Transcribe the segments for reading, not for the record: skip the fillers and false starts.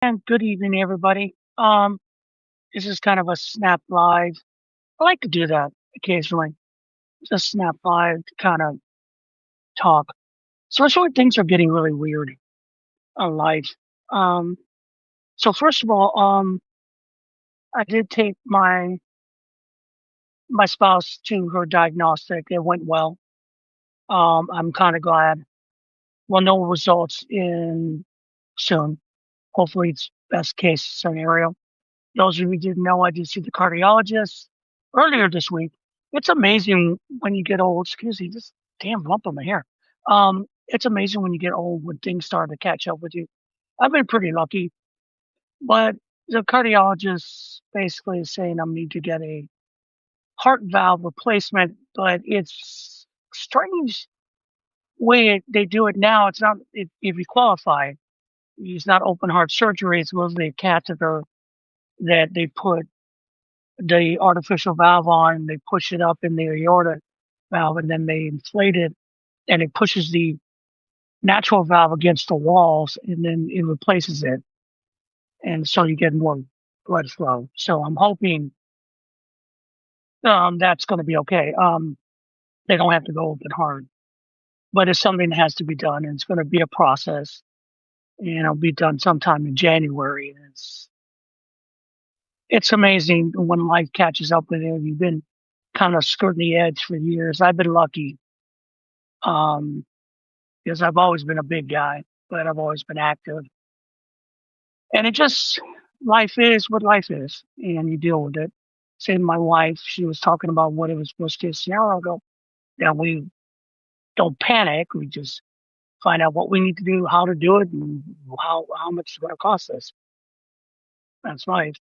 And good evening, everybody. This is kind of a snap live. I like to do that occasionally. Just snap live to kind of talk. Especially when things are getting really weird in life. Um, so first of all, I did take my spouse to her diagnostic. It went well. I'm kind of glad. We'll know results in soon. Hopefully, it's best case scenario. Those of you who didn't know, I did see the cardiologist earlier this week. It's amazing when you get old. Excuse me, this damn lump on my hair. It's amazing when you get old when things start to catch up with you. I've been pretty lucky, but the cardiologist basically is saying I need to get a heart valve replacement, but it's strange way they do it now. It's not if you qualify. It's not open heart surgery. It's mostly a catheter that they put the artificial valve on, they push it up in the aorta valve, and then they inflate it, and it pushes the natural valve against the walls, and then it replaces it, and so you get more blood flow. So I'm hoping that's going to be okay. They don't have to go open heart, but it's something that has to be done, and it's going to be a process, and it'll be done sometime in January. And it's amazing when life catches up with you. You've been kind of skirting the edge for years. I've been lucky. Um, because I've always been a big guy, but I've always been active. And it just, life is what life is, and you deal with it. Same my wife, she was talking about what it was worst case scenario. I go, yeah, we don't panic. We just find out what we need to do, how to do it, and how much it's going to cost us. That's life.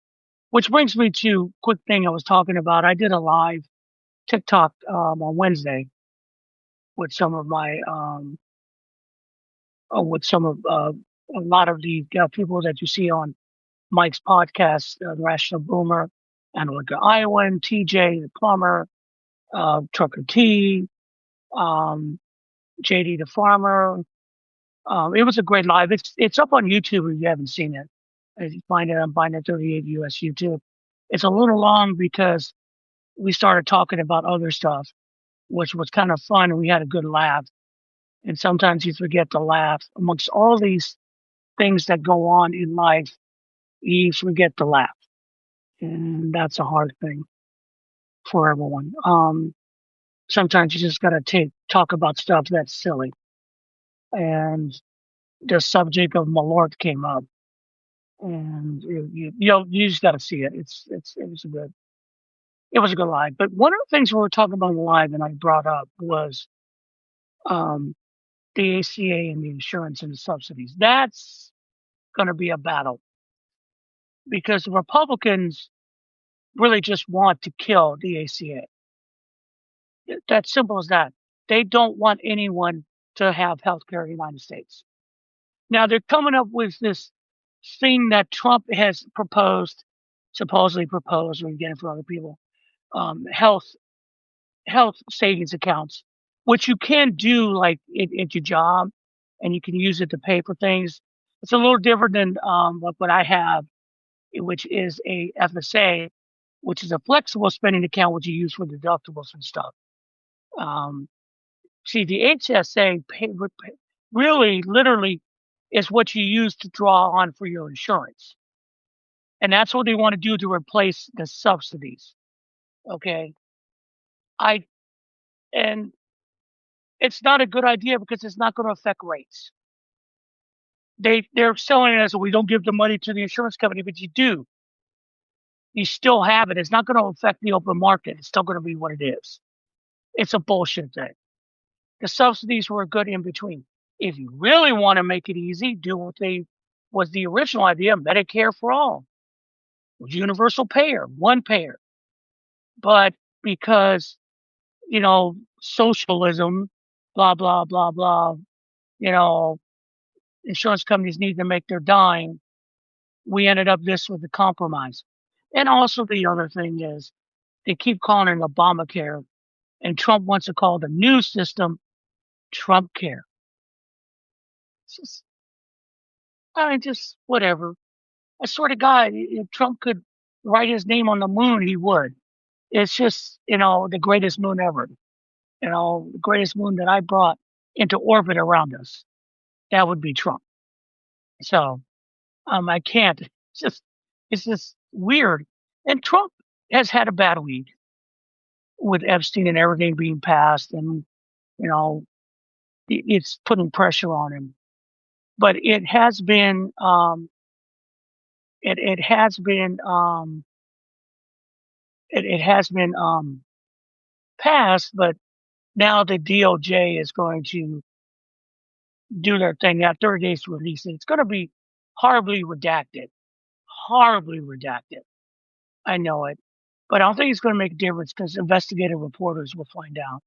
Which brings me to quick thing I was talking about. I did a live TikTok on Wednesday with some of my with some of a lot of the people that you see on Mike's podcast, The Rational Boomer, Angelica Iowan, TJ the Plumber, Trucker T, um, JD the Farmer. It was a great live. It's up on YouTube if you haven't seen it. If you find it on Binder 38 US YouTube. It's a little long because we started talking about other stuff, which was kind of fun, and we had a good laugh. And sometimes you forget to laugh amongst all these things that go on in life. You forget to laugh, and that's a hard thing for everyone. Sometimes you just gotta talk about stuff that's silly. And the subject of Malort came up, and you just gotta see it. It was a good live. But one of the things we were talking about in the live, and I brought up was um, the ACA and the insurance and the subsidies. That's gonna be a battle because the Republicans really just want to kill the ACA. That's simple as that. They don't want anyone to have health care in the United States. Now they're coming up with this thing that Trump has proposed, supposedly proposed, or you get it for other people, health savings accounts, which you can do like at your job, and you can use it to pay for things. It's a little different than what I have, which is a FSA, which is a flexible spending account, which you use for deductibles and stuff. Um, See, the HSA really, literally, is what you use to draw on for your insurance, and that's what they want to do to replace the subsidies. Okay, I and it's not a good idea because it's not going to affect rates. They're selling it as we don't give the money to the insurance company, but you do. You still have it. It's not going to affect the open market. It's still going to be what it is. It's a bullshit thing. The subsidies were good in between. If you really want to make it easy, do what they was the original idea, Medicare for all. Universal payer, one payer. But because, socialism, blah, blah, blah, blah, you know, insurance companies need to make their dime, we ended up this with a compromise. And also the other thing is they keep calling it Obamacare, and Trump wants to call the new system Trump Care. It's just, just whatever. I swear to God, if Trump could write his name on the moon, he would. It's just, the greatest moon ever. The greatest moon that I brought into orbit around us. That would be Trump. So, I can't. It's just weird. And Trump has had a bad week with Epstein and everything being passed, and you know, it's putting pressure on him. But it has been, it has been passed. But now the DOJ is going to do their thing. They have 30 days to release it. It's going to be horribly redacted. Horribly redacted. I know it. But I don't think it's going to make a difference because investigative reporters will find out.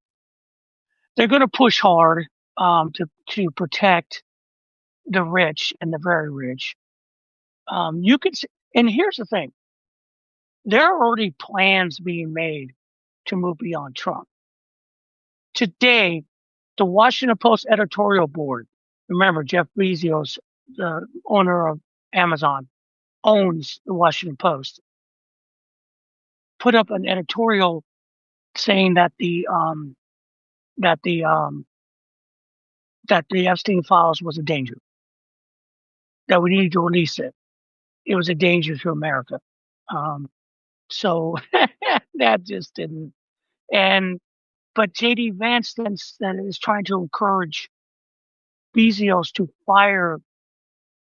They're going to push hard to protect the rich and the very rich. You could, and here's the thing: there are already plans being made to move beyond Trump. Today, the Washington Post editorial board, remember Jeff Bezos, the owner of Amazon, owns the Washington Post, put up an editorial saying that that the Epstein files was a danger, that we needed to release it. It was a danger to America. So that just didn't. But J.D. Vance then is trying to encourage Bezos to fire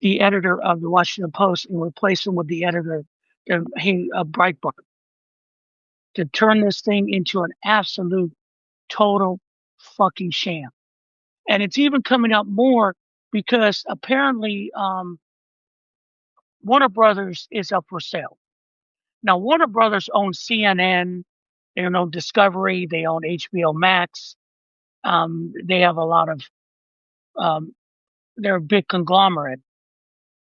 the editor of the Washington Post and replace him with the editor of Breitbart, to turn this thing into an absolute, total fucking sham. And it's even coming up more because apparently Warner Brothers is up for sale. Now, Warner Brothers owns CNN, they own Discovery, they own HBO Max. They have a lot of, they're a big conglomerate.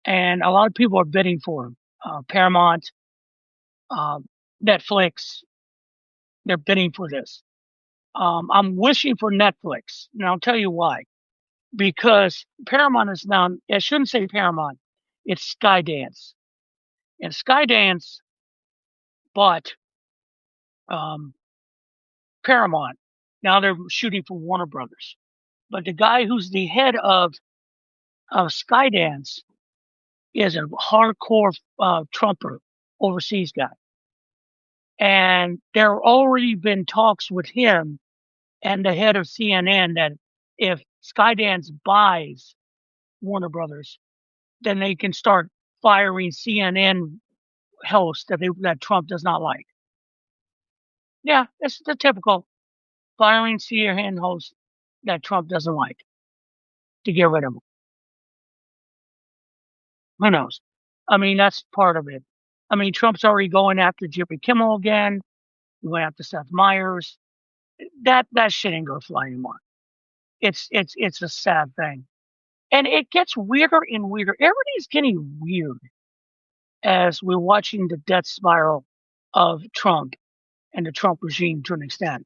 And a lot of people are bidding for them. Paramount, Netflix, they're bidding for this. I'm wishing for Netflix, and I'll tell you why. Because Paramount is now, I shouldn't say Paramount, it's Skydance. And Skydance bought Paramount. Now they're shooting for Warner Brothers. But the guy who's the head of Skydance is a hardcore Trumper, overseas guy. And there have already been talks with him and the head of CNN that if Skydance buys Warner Brothers, then they can start firing CNN hosts that Trump does not like. Yeah, it's the typical firing CNN hosts that Trump doesn't like to get rid of them. Who knows? I mean, that's part of it. I mean, Trump's already going after Jimmy Kimmel again. He went after Seth Meyers. That shit ain't gonna fly anymore. It's a sad thing. And it gets weirder and weirder. Everything's getting weird as we're watching the death spiral of Trump and the Trump regime to an extent.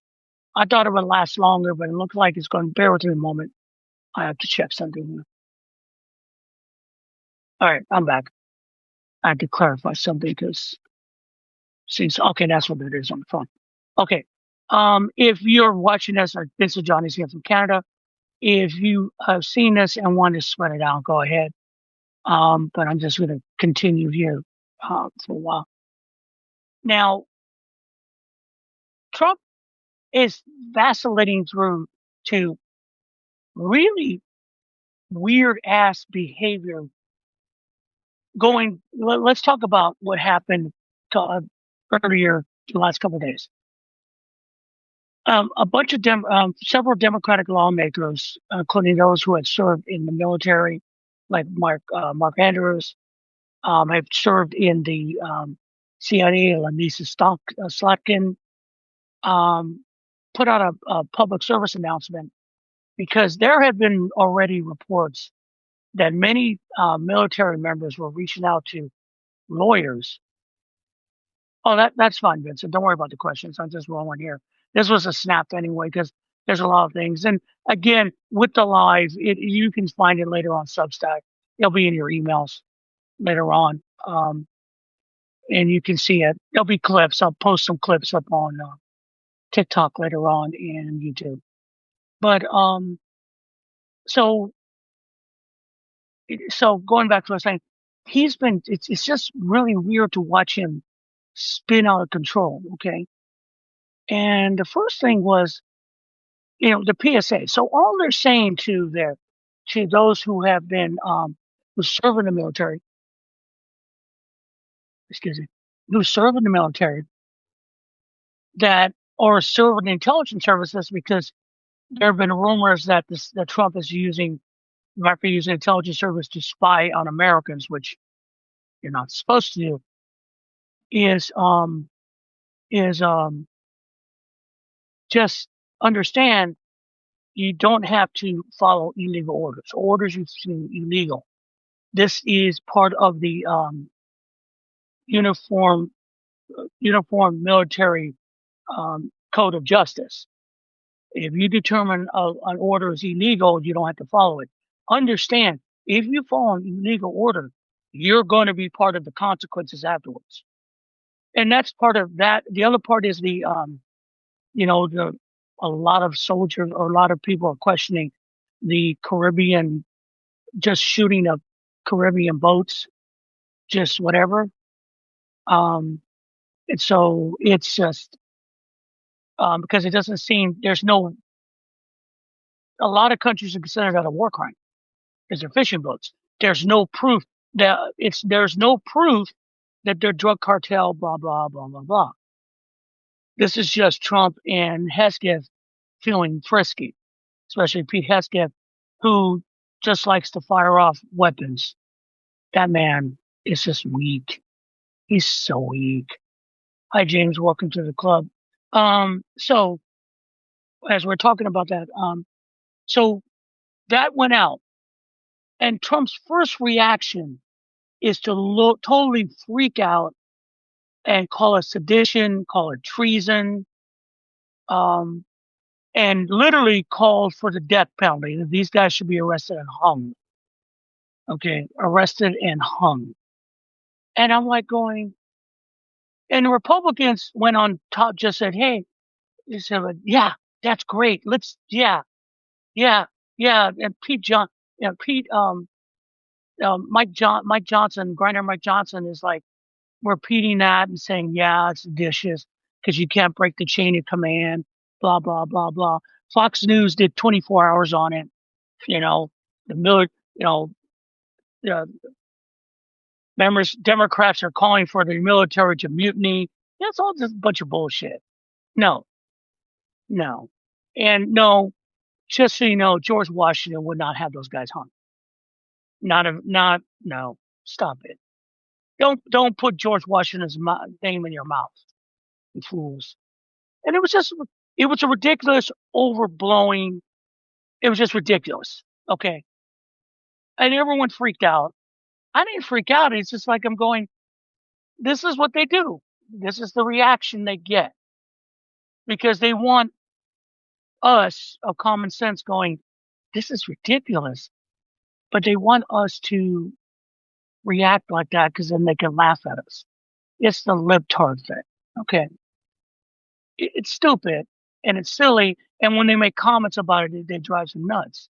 I thought it would last longer, but it looks like it's going to bear with me a moment. I have to check something here. All right, I'm back. I had to clarify something because okay, that's what it is on the phone. Okay. If you're watching this, this is Johnny's here from Canada. If you have seen this and want to sweat it out, go ahead. But I'm just going to continue here for a while. Now, Trump is vacillating through to really weird ass behavior. Let's talk about what happened earlier the last couple of days. A bunch of several Democratic lawmakers, including those who had served in the military, like Mark Andrews, have served in the CIA, Lisa Slotkin, put out a public service announcement because there had been already reports that many military members were reaching out to lawyers. Oh, that's fine, Vincent. Don't worry about the questions. I'm just rolling here. This was a snap anyway because there's a lot of things. And again, with the live, you can find it later on Substack. It'll be in your emails. later on. And you can see it. There'll be clips. I'll post some clips up on TikTok later on and YouTube. But so so going back to what I was saying, it's just really weird to watch him spin out of control. Okay. And the first thing was, the PSA. So all they're saying to those who have been, who serve in the military, excuse me, who serve in the military that, or serve in the intelligence services, because there have been rumors that that Trump is might be using intelligence service to spy on Americans, which you're not supposed to do, is, is, just understand you don't have to follow illegal orders. Orders you see illegal. This is part of the, uniform uniform military, code of justice. If you determine an order is illegal, you don't have to follow it. Understand, if you follow an illegal order, you're going to be part of the consequences afterwards. And that's part of that. The other part is the a lot of soldiers or a lot of people are questioning the Caribbean, just shooting up Caribbean boats, just whatever. Um, and so it's just, because it doesn't seem a lot of countries are considered that a war crime because they're fishing boats. There's no proof there's no proof that they're drug cartel, blah, blah, blah, blah, blah. This is just Trump and Hesketh feeling frisky, especially Pete Hesketh, who just likes to fire off weapons. That man is just weak. He's so weak. Hi, James. Welcome to the club. So as we're talking about that, so that went out, and Trump's first reaction is to totally freak out and call it sedition, call it treason, um, and literally called for the death penalty. These guys should be arrested and hung. Okay, arrested and hung. And I'm like going, and the Republicans went on top, just said, "Hey," they said, "Yeah, that's great. Yeah, yeah, yeah." And Pete, Mike Johnson, Grinder Mike Johnson is like repeating that and saying, "Yeah, it's dishes because you can't break the chain of command." Blah blah blah blah. Fox News did 24 hours on it. You know, the military. You know, the Democrats are calling for the military to mutiny. That's all just a bunch of bullshit. No, no, and no. Just so you know, George Washington would not have those guys hung. No. Stop it. Don't put George Washington's name in your mouth, you fools. And it was a ridiculous overblowing. It was just ridiculous. Okay. And everyone freaked out. I didn't freak out. It's just like I'm going, this is what they do. This is the reaction they get because they want us of common sense going, this is ridiculous. But they want us to react like that because then they can laugh at us. It's the libtard thing. Okay. It's stupid and it's silly. And when they make comments about it, it drives them nuts.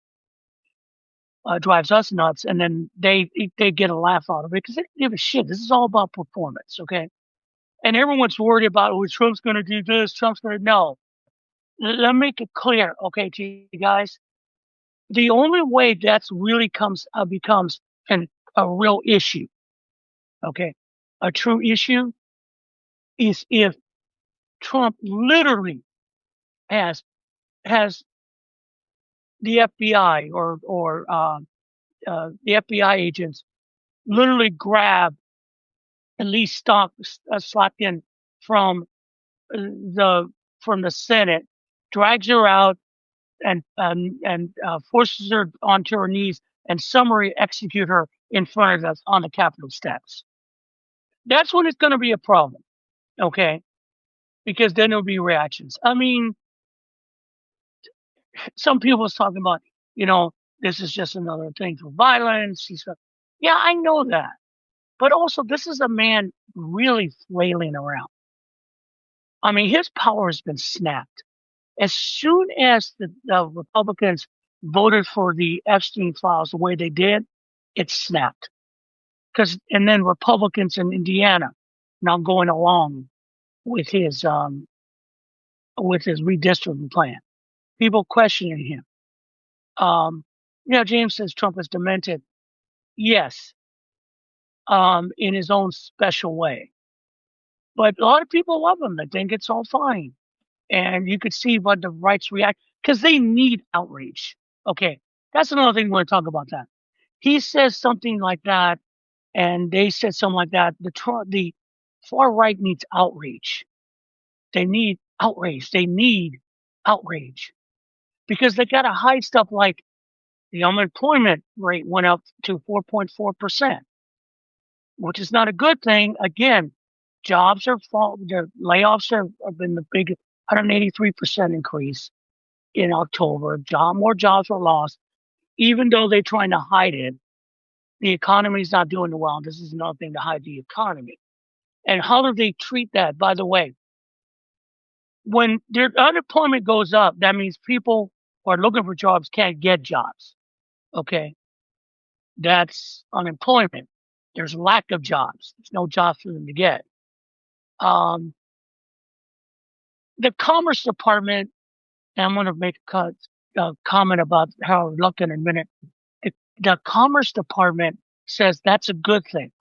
Drives us nuts. And then they get a laugh out of it because they don't give a shit. This is all about performance. Okay. And everyone's worried about, oh, Trump's going to do this. Trump's going to, no. Let me make it clear. Okay. To you guys, the only way that's really becomes a real issue. Okay. A true issue is if Trump literally has the FBI the FBI agents literally grab at least Slotkin from the Senate, drags her out and forces her onto her knees and summary execute her in front of us on the Capitol steps. That's when it's going to be a problem, okay? Because then there'll be reactions. I mean, some people was talking about, this is just another thing for violence. Yeah, I know that. But also, this is a man really flailing around. I mean, his power has been snapped. As soon as the Republicans voted for the Epstein files the way they did, it snapped. And then Republicans in Indiana now going along with his redistricting plan. People questioning him. James says Trump is demented. Yes, in his own special way. But a lot of people love him. They think it's all fine. And you could see what the rights react because they need outrage. Okay, that's another thing we want to talk about. That he says something like that, and they said something like that. The far right needs outrage. They need outrage. They need outrage because they got to hide stuff like the unemployment rate went up to 4.4%, which is not a good thing. Again, jobs are the layoffs have been the big 183% increase in October. More jobs were lost, even though they're trying to hide it. The economy is not doing well. This is another thing to hide the economy. And how do they treat that? By the way, when their unemployment goes up, that means people who are looking for jobs can't get jobs. Okay. That's unemployment. There's lack of jobs. There's no jobs for them to get. The Commerce Department, and I'm going to make a comment about how reluctant in a minute. The Commerce Department says that's a good thing.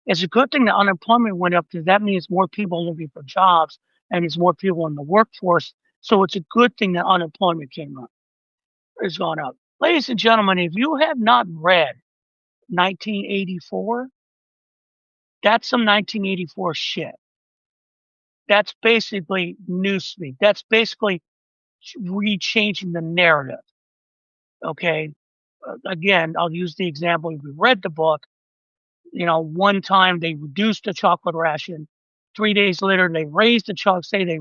It's a good thing that unemployment went up because that means more people looking for jobs and there's more people in the workforce. So it's a good thing that unemployment came up. It's gone up. Ladies and gentlemen, if you have not read 1984, that's some 1984 shit. That's basically newspeak. That's basically rechanging the narrative. Okay. Again, I'll use the example. If you read the book, one time they reduced the chocolate ration. 3 days later, they raised the chocolate,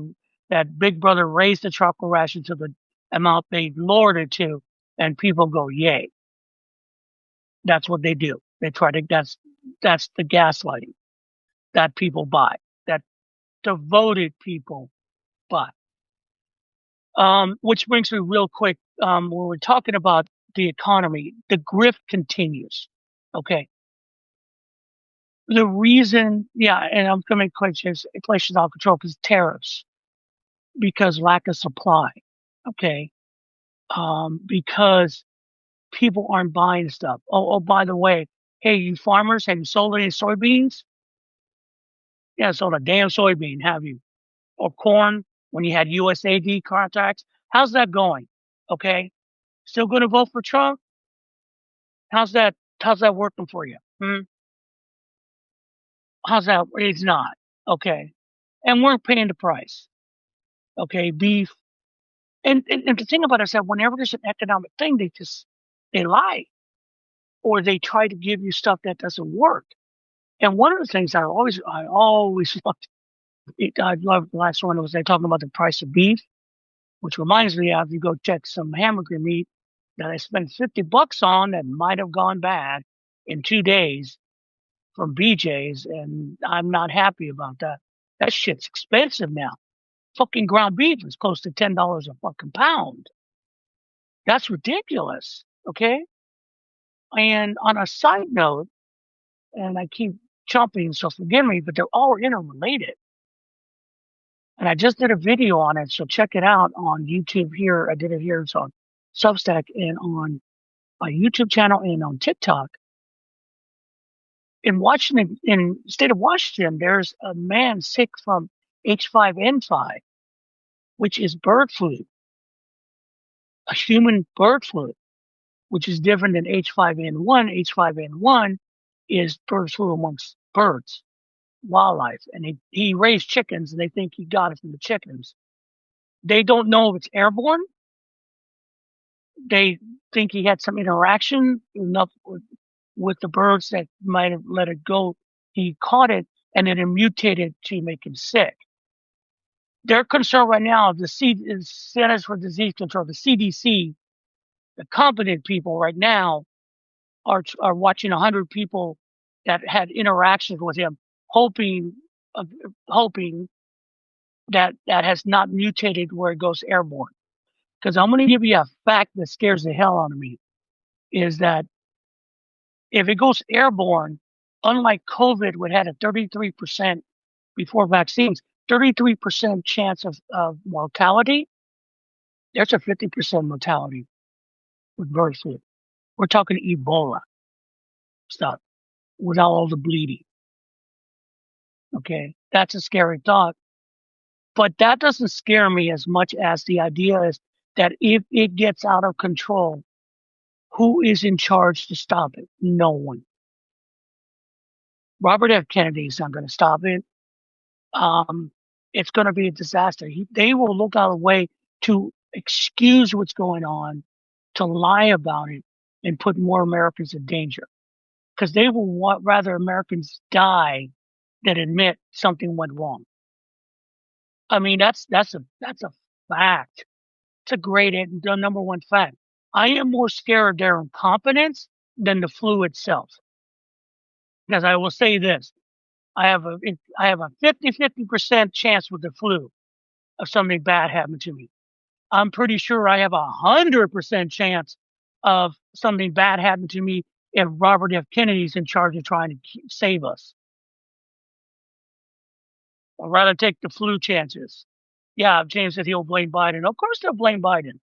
that Big Brother raised the chocolate ration to the amount they lowered it to, and people go, yay. That's what they do. They try to, that's the gaslighting that people buy, that devoted people buy. Which brings me real quick, when we're talking about the economy, the grift continues. Okay. The reason, and I'm going to make questions inflation's out of control because tariffs, because lack of supply. Okay. Because people aren't buying stuff. Oh, by the way, hey, you farmers, have you sold any soybeans? Yeah, sold a damn soybean, have you? Or corn when you had USAID contracts? How's that going? Okay. Still going to vote for Trump? How's that working for you? How's that? It's not. Okay. And we're paying the price. Okay. Beef. And the thing about it is that whenever there's an economic thing, they lie or they try to give you stuff that doesn't work. And one of the things I always loved, I loved the last one was they talking about the price of beef, which reminds me of you go check some hamburger meat that I spent $50 on that might have gone bad in 2 days from BJ's, and I'm not happy about that. That shit's expensive now. Fucking ground beef is close to $10 a fucking pound. That's ridiculous. Okay. And on a side note, and I keep jumping, so forgive me, but they're all interrelated. And I just did a video on it, so check it out on YouTube here. I did it here. It's on Substack and on my YouTube channel and on TikTok. In Washington, in the state of Washington, there's a man sick from H5N5, which is bird flu, a human bird flu, which is different than H5N1. H5N1 is bird flu amongst birds, wildlife. And he raised chickens and they think he got it from the chickens. They don't know if it's airborne. They think he had some interaction enough with the birds that might have let it go. He caught it and it mutated to make him sick. They're concerned right now, the Centers for Disease Control, the CDC, the competent people right now are watching 100 people that had interactions with him, hoping, uh, hoping that that has not mutated where it goes airborne. Because I'm going to give you a fact that scares the hell out of me is that if it goes airborne, unlike COVID, which had a 33% before vaccines, 33% chance of mortality, there's a 50% mortality with bird flu. We're talking Ebola stuff without all the bleeding. Okay. That's a scary thought. But that doesn't scare me as much as the idea is that if it gets out of control, who is in charge to stop it? No one. Robert F. Kennedy is not going to stop it. Um, it's going to be a disaster. They will look out a way to excuse what's going on, to lie about it, and put more Americans in danger. Because they will want rather Americans die than admit something went wrong. I mean, that's a fact. It's a great the number one fact. I am more scared of their incompetence than the flu itself. Because I will say this. I have a 50% chance with the flu of something bad happening to me. I'm pretty sure I have 100% chance of something bad happening to me if Robert F. Kennedy's in charge of trying to save us. I'd rather take the flu chances. Yeah, James said he'll blame Biden. Of course they'll blame Biden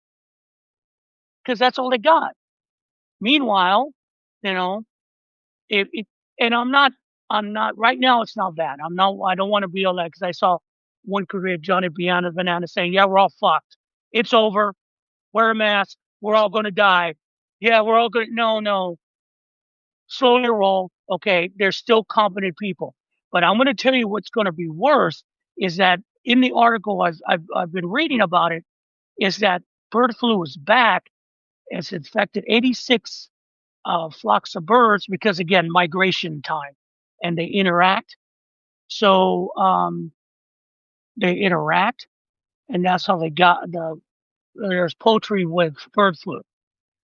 because that's all they got. Meanwhile, you know, if and I'm not right now. It's not that. I don't want to be all that because I saw one career Johnny Banana saying, "Yeah, we're all fucked. It's over. Wear a mask. We're all going to die. Yeah, we're all going." No, no. Slowly roll. Okay, they're still competent people, but I'm going to tell you what's going to be worse is that in the article I've been reading about it is that bird flu is back. It's infected 86 flocks of birds because again migration time, and they interact. So they interact, and that's how they got there's poultry with bird flu,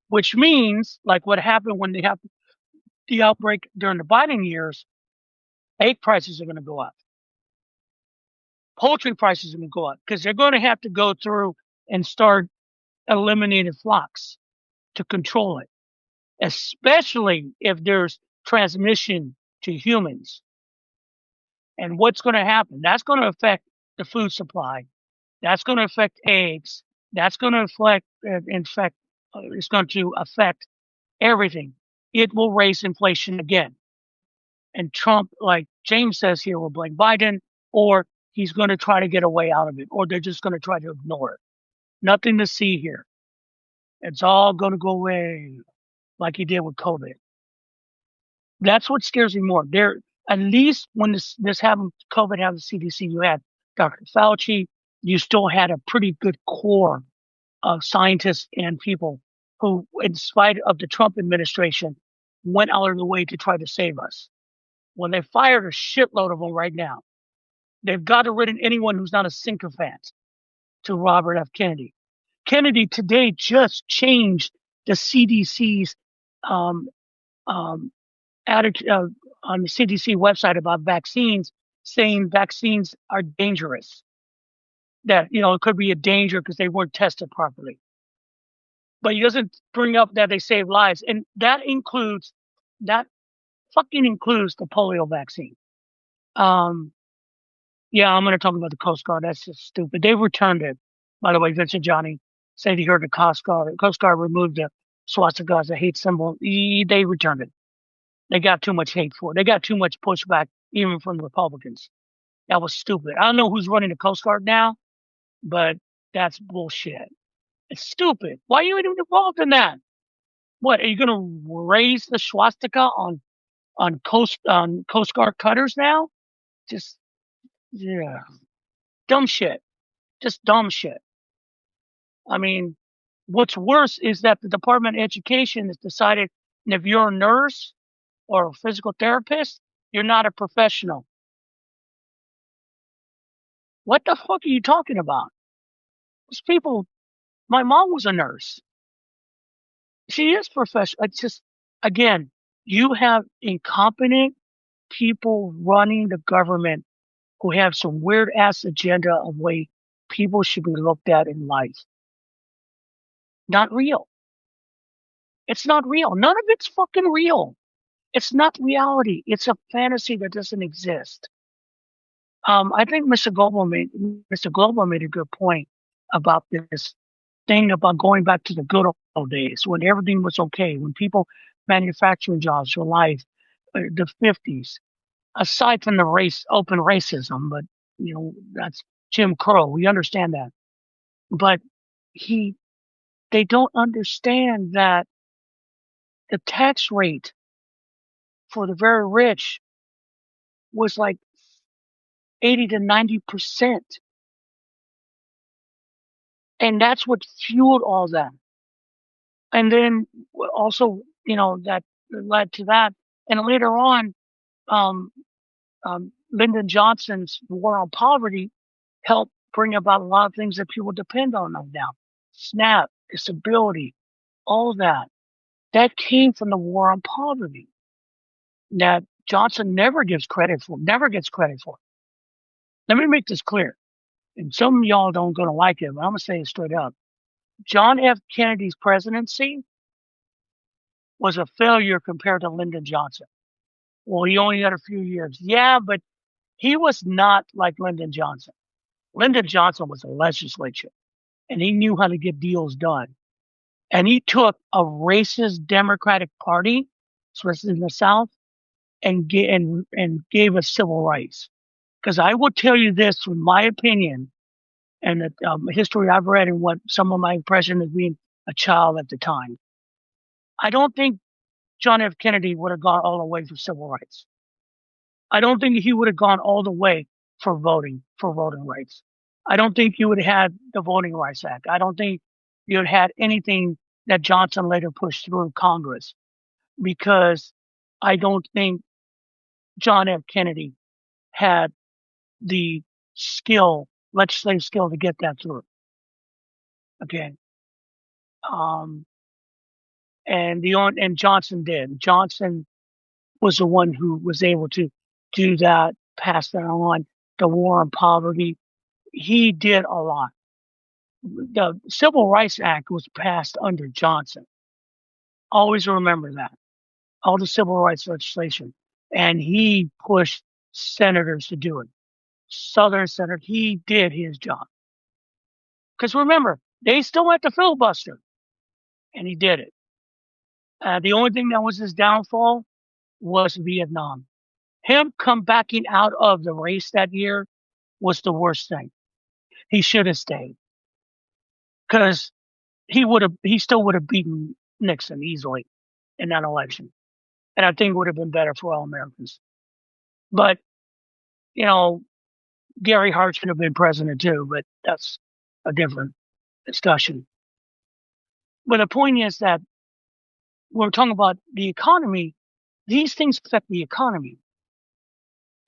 which means like what happened when they have the outbreak during the Biden years, egg prices are going to go up, poultry prices are going to go up because they're going to have to go through and start eliminating flocks to control it, especially if there's transmission to humans. And what's going to happen? That's going to affect the food supply. That's going to affect eggs. That's going to it's going to affect everything. It will raise inflation again. And Trump, like James says here, will blame Biden, or he's going to try to get a way out of it, or they're just going to try to ignore it. Nothing to see here. It's all going to go away like he did with COVID. That's what scares me more. There, at least when this happened, COVID happened to CDC, you had Dr. Fauci. You still had a pretty good core of scientists and people who, in spite of the Trump administration, went out of the way to try to save us. Well, they fired a shitload of them right now. They've got rid of anyone who's not a sycophant to Robert F. Kennedy. Kennedy today just changed the CDC's um, attitude on the CDC website about vaccines, saying vaccines are dangerous. That it could be a danger because they weren't tested properly. But he doesn't bring up that they save lives, and that fucking includes the polio vaccine. Um, yeah, I'm going to talk about the Coast Guard. That's just stupid. They returned it. By the way, Vincent Johnny said he heard the Coast Guard. The Coast Guard removed the swastika as a hate symbol. They returned it. They got too much hate for it. They got too much pushback, even from the Republicans. That was stupid. I don't know who's running the Coast Guard now, but that's bullshit. It's stupid. Why are you even involved in that? What, are you going to raise the swastika on Coast Guard cutters now? Just yeah, dumb shit. Just dumb shit. I mean, what's worse is that the Department of Education has decided if you're a nurse or a physical therapist, you're not a professional. What the fuck are you talking about? These people, my mom was a nurse. She is professional. It's just, again, you have incompetent people running the government who have some weird ass agenda of way people should be looked at in life. Not real. It's not real. None of it's fucking real. It's not reality. It's a fantasy that doesn't exist. I think Mr. Global made a good point about this thing about going back to the good old days when everything was okay, when people manufacturing jobs for life, the 50s, aside from the open racism, but that's Jim Crow. We understand that, but he, they don't understand that the tax rate for the very rich was like 80 to 90%. And that's what fueled all that. And then also, that led to that. And later on, um, Lyndon Johnson's war on poverty helped bring about a lot of things that people depend on now. SNAP, disability, all that. That came from the war on poverty that Johnson never gets credit for. Let me make this clear. And some of y'all don't gonna like it, but I'm gonna say it straight up. John F. Kennedy's presidency was a failure compared to Lyndon Johnson. Well, he only had a few years. Yeah, but he was not like Lyndon Johnson. Lyndon Johnson was a legislature, and he knew how to get deals done. And he took a racist Democratic Party, especially in the South, and gave us civil rights. Because I will tell you this, from my opinion, and the history I've read and what some of my impression of being a child at the time, I don't think John F. Kennedy would have gone all the way for civil rights. I don't think he would have gone all the way for voting rights. I don't think you would have had the Voting Rights Act. I don't think you would have had anything that Johnson later pushed through Congress, because I don't think John F. Kennedy had the legislative skill to get that through. Okay. And Johnson did. Johnson was the one who was able to do that, pass that on, the war on poverty. He did a lot. The Civil Rights Act was passed under Johnson. Always remember that. All the civil rights legislation. And he pushed senators to do it. Southern senator, he did his job. Because remember, they still had to filibuster. And he did it. The only thing that was his downfall was Vietnam. Him come backing out of the race that year was the worst thing. He should have stayed, because he still would have beaten Nixon easily in that election. And I think it would have been better for all Americans. But, Gary Hart should have been president too, but that's a different discussion. But the point is that when we're talking about the economy, these things affect the economy.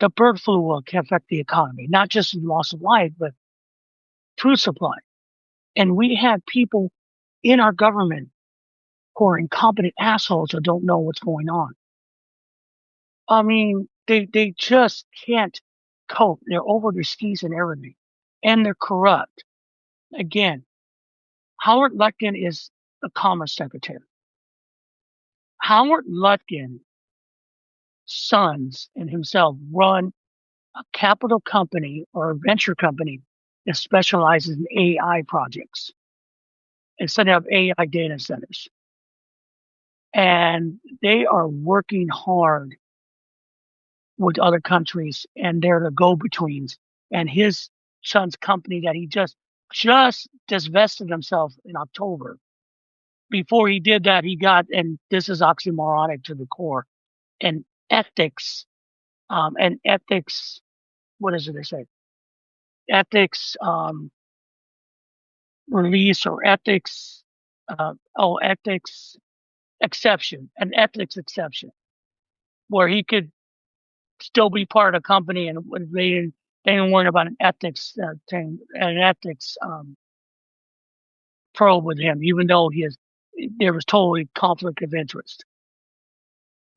The bird flu will affect the economy, not just the loss of life, but food supply. And we have people in our government who are incompetent assholes who don't know what's going on. I mean, they just can't cope. They're over their skis and everything. And they're corrupt. Again, Howard Lutkin is the Commerce Secretary. Howard Lutkin's sons and himself run a capital company or a venture company that specializes in AI projects and setting up AI data centers. And they are working hard with other countries, and they're the go-betweens. And his son's company that he just divested himself in October. Before he did that, he got, and this is oxymoronic to the core, an ethics, what is it they say? Ethics, release or ethics, ethics exception, an ethics exception, where he could still be part of the company, and they didn't worry about an ethics thing, an ethics probe with him, even though there was totally conflict of interest.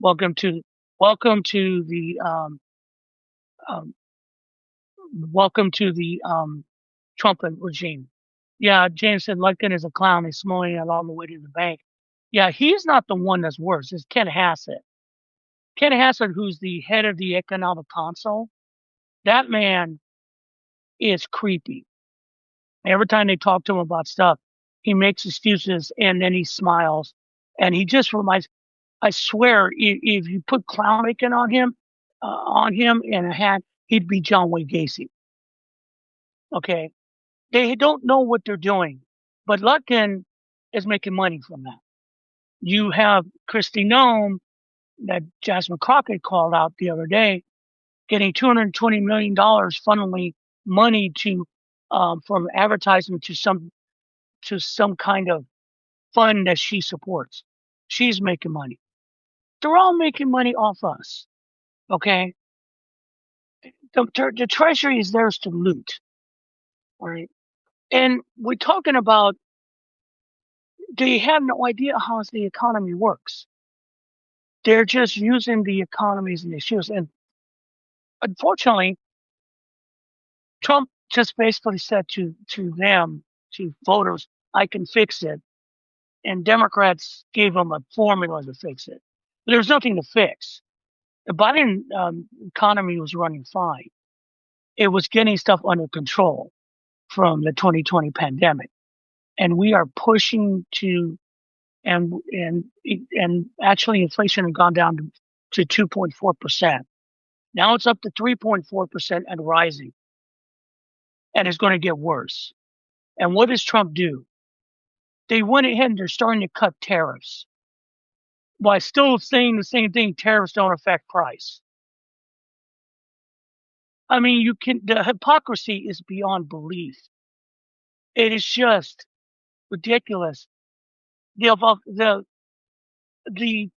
Welcome to welcome to the um, welcome to the Trump regime. Yeah, James said Lutkins is a clown. He's smuggling it all the way to the bank. Yeah, he's not the one that's worse. It's Ken Hassett. Ken Hassett, who's the head of the Economic Council, that man is creepy. Every time they talk to him about stuff, he makes excuses and then he smiles. And he just reminds, I swear, if you put clown making on him in a hat, he'd be John Wayne Gacy. Okay. They don't know what they're doing, but Lutkin is making money from that. You have Christy Nome that Jasmine Crockett called out the other day, getting $220 million funneling money to from advertisement to some kind of fund that she supports. She's making money. They're all making money off us. Okay. The treasury is theirs to loot. All right. And we're talking about they have no idea how the economy works. They're just using the economy as an excuse. And unfortunately, Trump just basically said to them, to voters, I can fix it. And Democrats gave him a formula to fix it. But there's nothing to fix. The Biden economy was running fine. It was getting stuff under control from the 2020 pandemic. And we are pushing to, and actually inflation had gone down to 2.4%. Now it's up to 3.4% and rising. And it's going to get worse. And what does Trump do? They went ahead and they're starting to cut tariffs while still saying the same thing. Tariffs don't affect price. I mean, the hypocrisy is beyond belief. It is just ridiculous. The the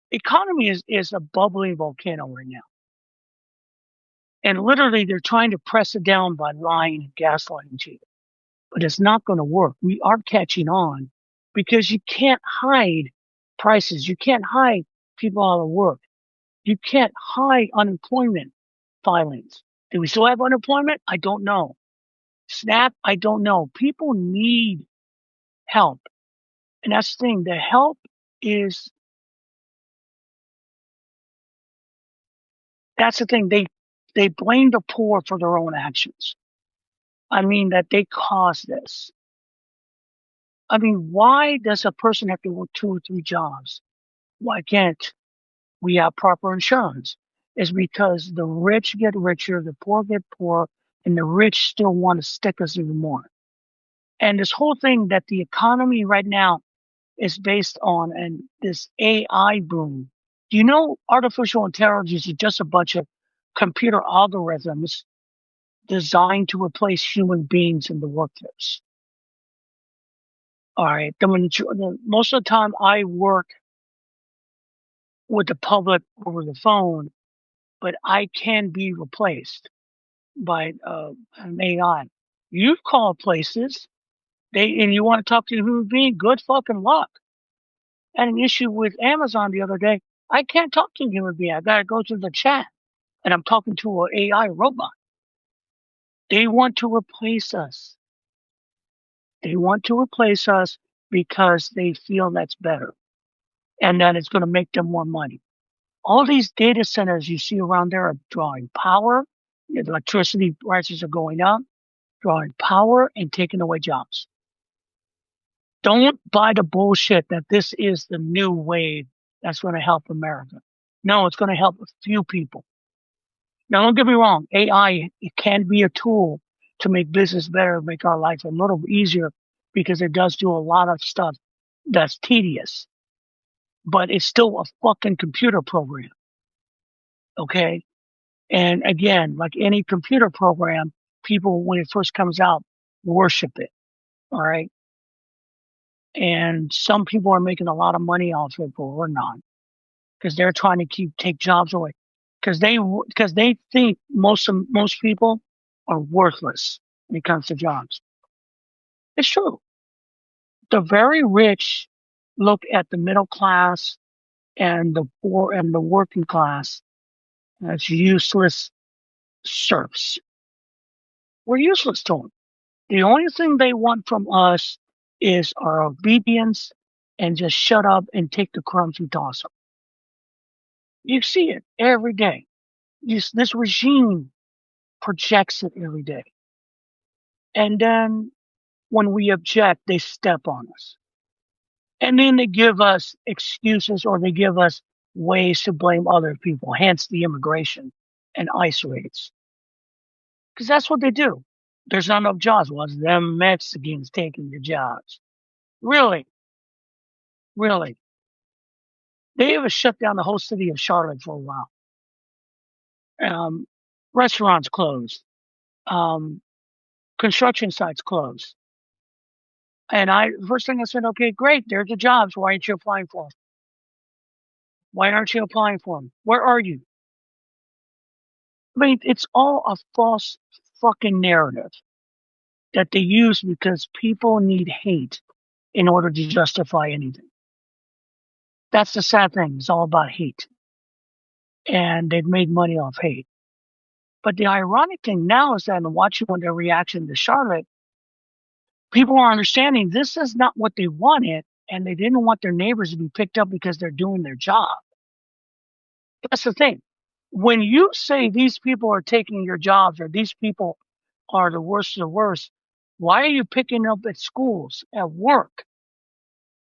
economy is a bubbling volcano right now. And literally they're trying to press it down by lying and gaslighting you. But it's not going to work. We are catching on because you can't hide prices. You can't hide people out of work. You can't hide unemployment filings. Do we still have unemployment? I don't know. SNAP? I don't know. People need help. And that's the thing. The help is, that's the thing. They blame the poor for their own actions. I mean, that they caused this. I mean, why does a person have to work 2 or 3 jobs? Why can't we have proper insurance? Is because the rich get richer, the poor get poor, and the rich still want to stick us even more. And this whole thing that the economy right now is based on and this AI boom. Do you know artificial intelligence is just a bunch of computer algorithms designed to replace human beings in the workforce? All right. Most of the time I work with the public over the phone, but I can be replaced by an AI. You've called places, and you want to talk to a human being, good fucking luck. I had an issue with Amazon the other day. I can't talk to a human being. I gotta go to the chat, and I'm talking to an AI robot. They want to replace us. They want to replace us because they feel that's better, and that it's going to make them more money. All these data centers you see around there are drawing power. The electricity prices are going up, drawing power and taking away jobs. Don't buy the bullshit that this is the new wave that's going to help America. No, it's going to help a few people. Now, don't get me wrong. AI, it can be a tool to make business better, make our life a little easier because it does do a lot of stuff that's tedious, but it's still a fucking computer program. Okay. And again, like any computer program, people, when it first comes out, worship it. All right. And some people are making a lot of money off it, but we're not, because they're trying to take jobs away, because they think most people are worthless when it comes to jobs. It's true. The very rich look at the middle class and the poor and the working class as useless serfs. We're useless to them. The only thing they want from us is our obedience and just shut up and take the crumbs we toss them. You see it every day. This regime projects it every day. And then when we object, they step on us. And then they give us excuses or they give us ways to blame other people, hence the immigration and ICE raids. Because that's what they do. There's not enough jobs. Well, it's them Mexicans taking your jobs. Really? Really? They even shut down the whole city of Charlotte for a while. Um, Restaurants closed. Um, Construction sites closed. And first thing I said, okay, great. There's the jobs. Why aren't you applying for them? Why aren't you applying for them? Where are you? I mean, it's all a false fucking narrative that they use because people need hate in order to justify anything. That's the sad thing. It's all about hate. And they've made money off hate. But the ironic thing now is that in watching their reaction to Charlotte, people are understanding this is not what they wanted, and they didn't want their neighbors to be picked up because they're doing their job. That's the thing. When you say these people are taking your jobs or these people are the worst of the worst, why are you picking up at schools, at work?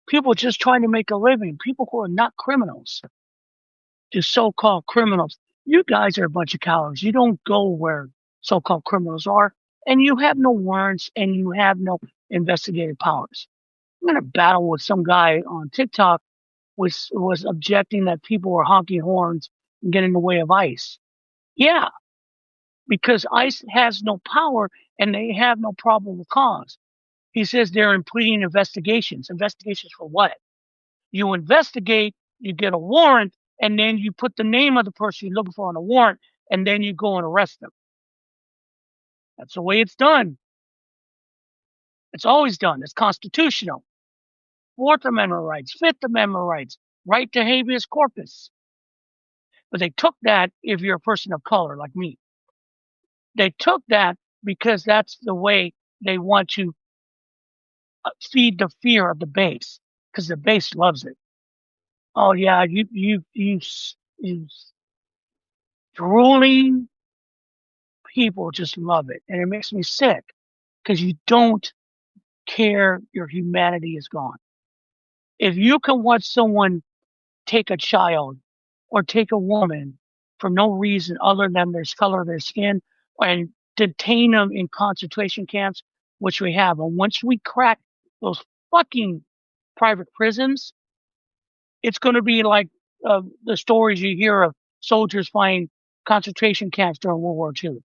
People just trying to make a living, people who are not criminals, just so-called criminals. You guys are a bunch of cowards. You don't go where so-called criminals are, and you have no warrants and you have no investigative powers. I'm in a battle with some guy on TikTok was objecting that people were honking horns and getting in the way of ICE. Yeah, because ICE has no power and they have no probable cause. He says they're impleading investigations. Investigations for what? You investigate, you get a warrant, and then you put the name of the person you're looking for on a warrant, and then you go and arrest them. That's the way it's done. It's always done. It's constitutional. Fourth Amendment rights, Fifth Amendment rights, right to habeas corpus. But they took that if you're a person of color like me. They took that because that's the way they want to feed the fear of the base, because the base loves it. Oh yeah, you drooling people just love it, and it makes me sick because you don't care your humanity is gone. If you can watch someone take a child or take a woman for no reason other than their color of their skin and detain them in concentration camps, which we have, and once we crack those fucking private prisons, it's going to be like the stories you hear of soldiers finding concentration camps during World War II.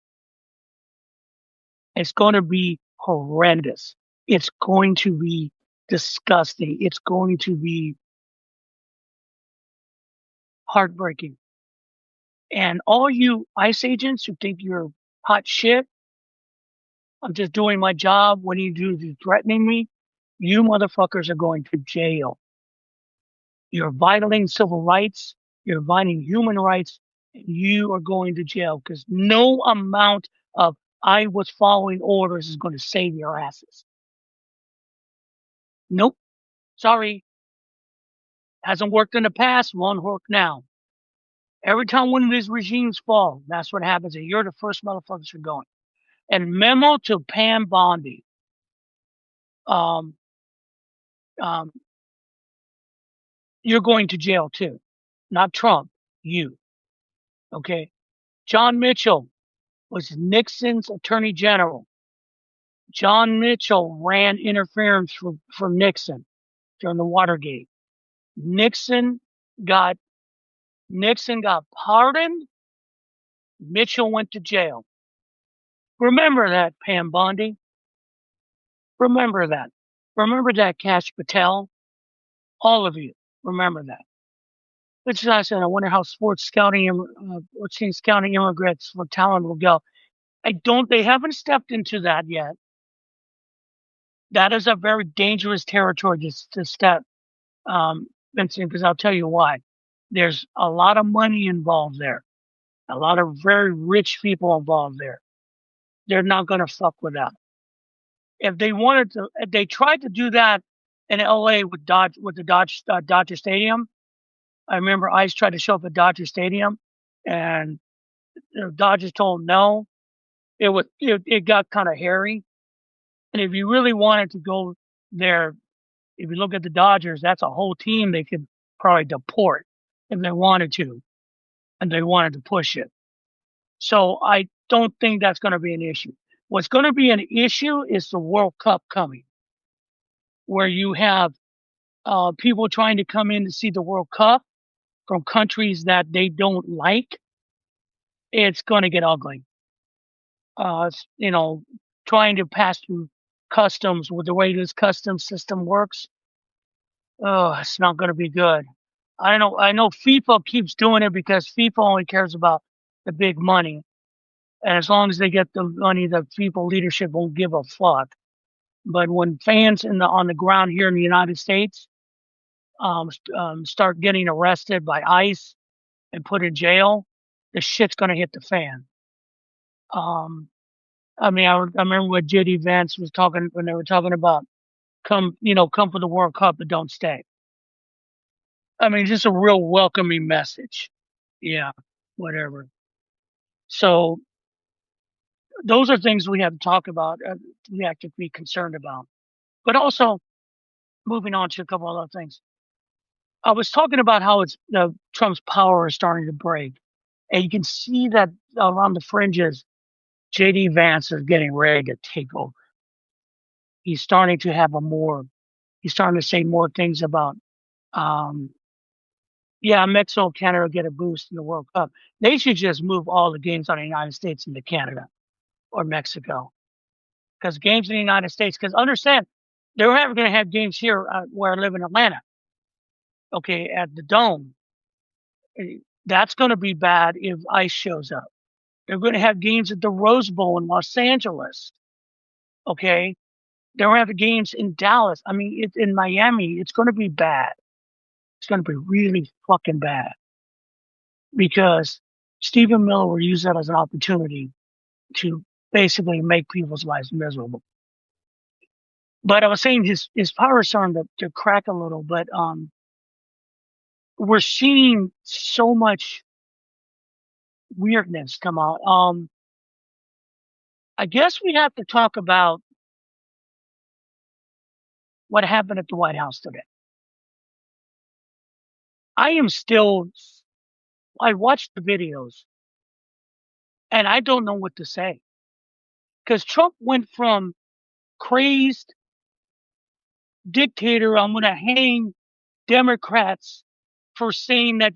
It's going to be horrendous. It's going to be disgusting. It's going to be heartbreaking. And all you ICE agents who think you're hot shit, I'm just doing my job. What do you do? You're threatening me. You motherfuckers are going to jail. You're violating civil rights. You're violating human rights. And you are going to jail because no amount of I was following orders is going to save your asses. Nope. Sorry. Hasn't worked in the past. Won't work now. Every time one of these regimes fall, that's what happens. And you're the first motherfuckers who are going. And memo to Pam Bondi. Um, um, you're going to jail too. Not Trump. You. Okay. John Mitchell was Nixon's attorney general. John Mitchell ran interference for Nixon during the Watergate. Nixon got pardoned. Mitchell went to jail. Remember that, Pam Bondi. Remember that. Remember that, Kash Patel. All of you, remember that. Which is I said, I wonder how scouting immigrants for talent will go. They haven't stepped into that yet. That is a very dangerous territory to step, Vincent, because I'll tell you why. There's a lot of money involved there. A lot of very rich people involved there. They're not going to fuck with that. If they wanted to, if they tried to do that in LA with the Dodger Stadium. I remember Ice tried to show up at Dodger Stadium, and the Dodgers told him no. It got kind of hairy. And if you really wanted to go there, if you look at the Dodgers, that's a whole team they could probably deport if they wanted to, and they wanted to push it. So I don't think that's going to be an issue. What's going to be an issue is the World Cup coming, where you have people trying to come in to see the World Cup from countries that they don't like. It's going to get ugly. You know, trying to pass through customs with the way this customs system works. Oh, it's not going to be good. I don't know. I know FIFA keeps doing it because FIFA only cares about the big money. And as long as they get the money, the FIFA leadership won't give a fuck. But when fans on the ground here in the United States start getting arrested by ICE and put in jail, the shit's gonna hit the fan. Um, I mean, I remember what JD Vance was talking when they were talking about come for the World Cup but don't stay. I mean, just a real welcoming message. Yeah, whatever. So those are things we have to talk about. We have to be concerned about. But also, moving on to a couple other things. I was talking about how Trump's power is starting to break, and you can see that around the fringes, JD Vance is getting ready to take over. He's starting to have he's starting to say more things about, um, yeah, Mexico and Canada get a boost in the World Cup. They should just move all the games on the United States into Canada or Mexico. Because games in the United States, because understand, they're never going to have games here where I live in Atlanta, okay, at the Dome. That's going to be bad if ICE shows up. They're going to have games at the Rose Bowl in Los Angeles, okay? They're going to have games in Dallas. I mean, it's in Miami. It's going to be bad. It's going to be really fucking bad because Stephen Miller will use that as an opportunity to basically make people's lives miserable. But I was saying his power is starting to crack a little, but we're seeing so much weirdness come out. I guess we have to talk about what happened at the White House today. I watched the videos and I don't know what to say because Trump went from crazed dictator, I'm going to hang Democrats for saying that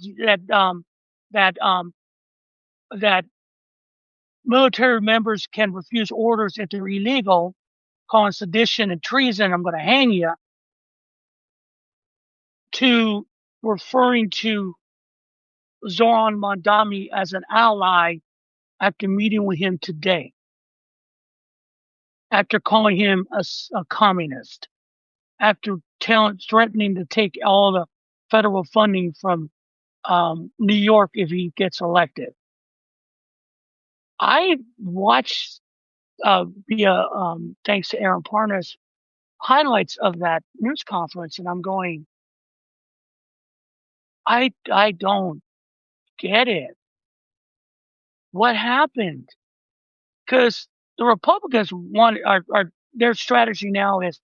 that military members can refuse orders if they're illegal, calling sedition and treason, I'm going to hang you, to referring to Zoran Mandami as an ally after meeting with him today, after calling him a communist, after threatening to take all the federal funding from New York if he gets elected. I watched via thanks to Aaron Parnas highlights of that news conference, and I'm going, I don't get it. What happened? Because the Republicans are their strategy now is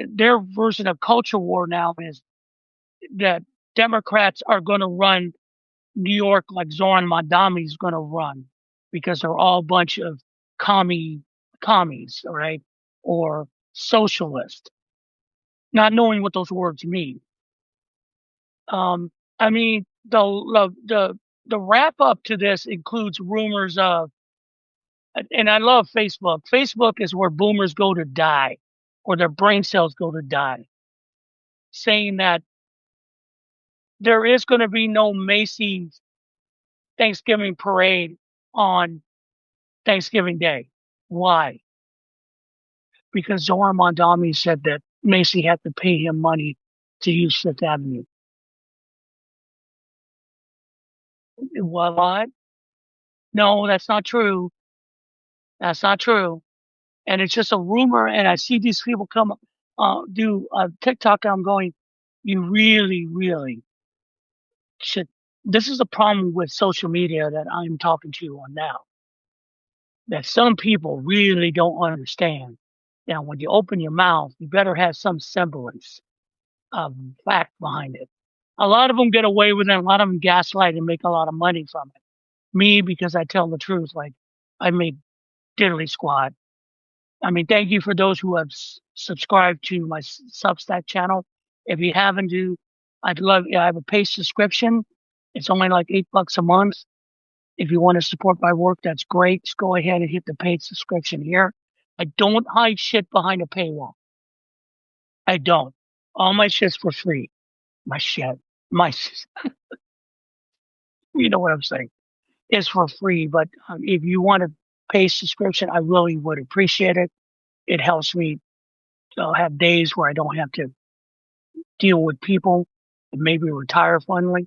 their version of culture war now is that Democrats are going to run New York like Zoran Mandami is going to run because they're all a bunch of commies, all right, or socialist, not knowing what those words mean. I mean, the wrap up to this includes rumors of, and I love Facebook. Facebook is where boomers go to die, or their brain cells go to die, saying that there is going to be no Macy's Thanksgiving parade on Thanksgiving Day. Why? Because Zoran Mondami said that Macy had to pay him money to use Fifth Avenue. What? No, that's not true. That's not true. And it's just a rumor. And I see these people come do TikTok. I'm going, you really, really should. This is the problem with social media that I'm talking to you on now. That some people really don't understand. Now, when you open your mouth, you better have some semblance of fact behind it. A lot of them get away with it. A lot of them gaslight and make a lot of money from it. Me, because I tell the truth, like I make diddly squat. I mean, thank you for those who have subscribed to my Substack channel. If you haven't, I'd love. I have a paid subscription. It's only like $8 a month. If you want to support my work, that's great. Just go ahead and hit the paid subscription here. I don't hide shit behind a paywall. I don't. All my shit's for free. My shit, my, you know what I'm saying? It's for free. But if you want a paid subscription, I really would appreciate it. It helps me have days where I don't have to deal with people and maybe retire finally.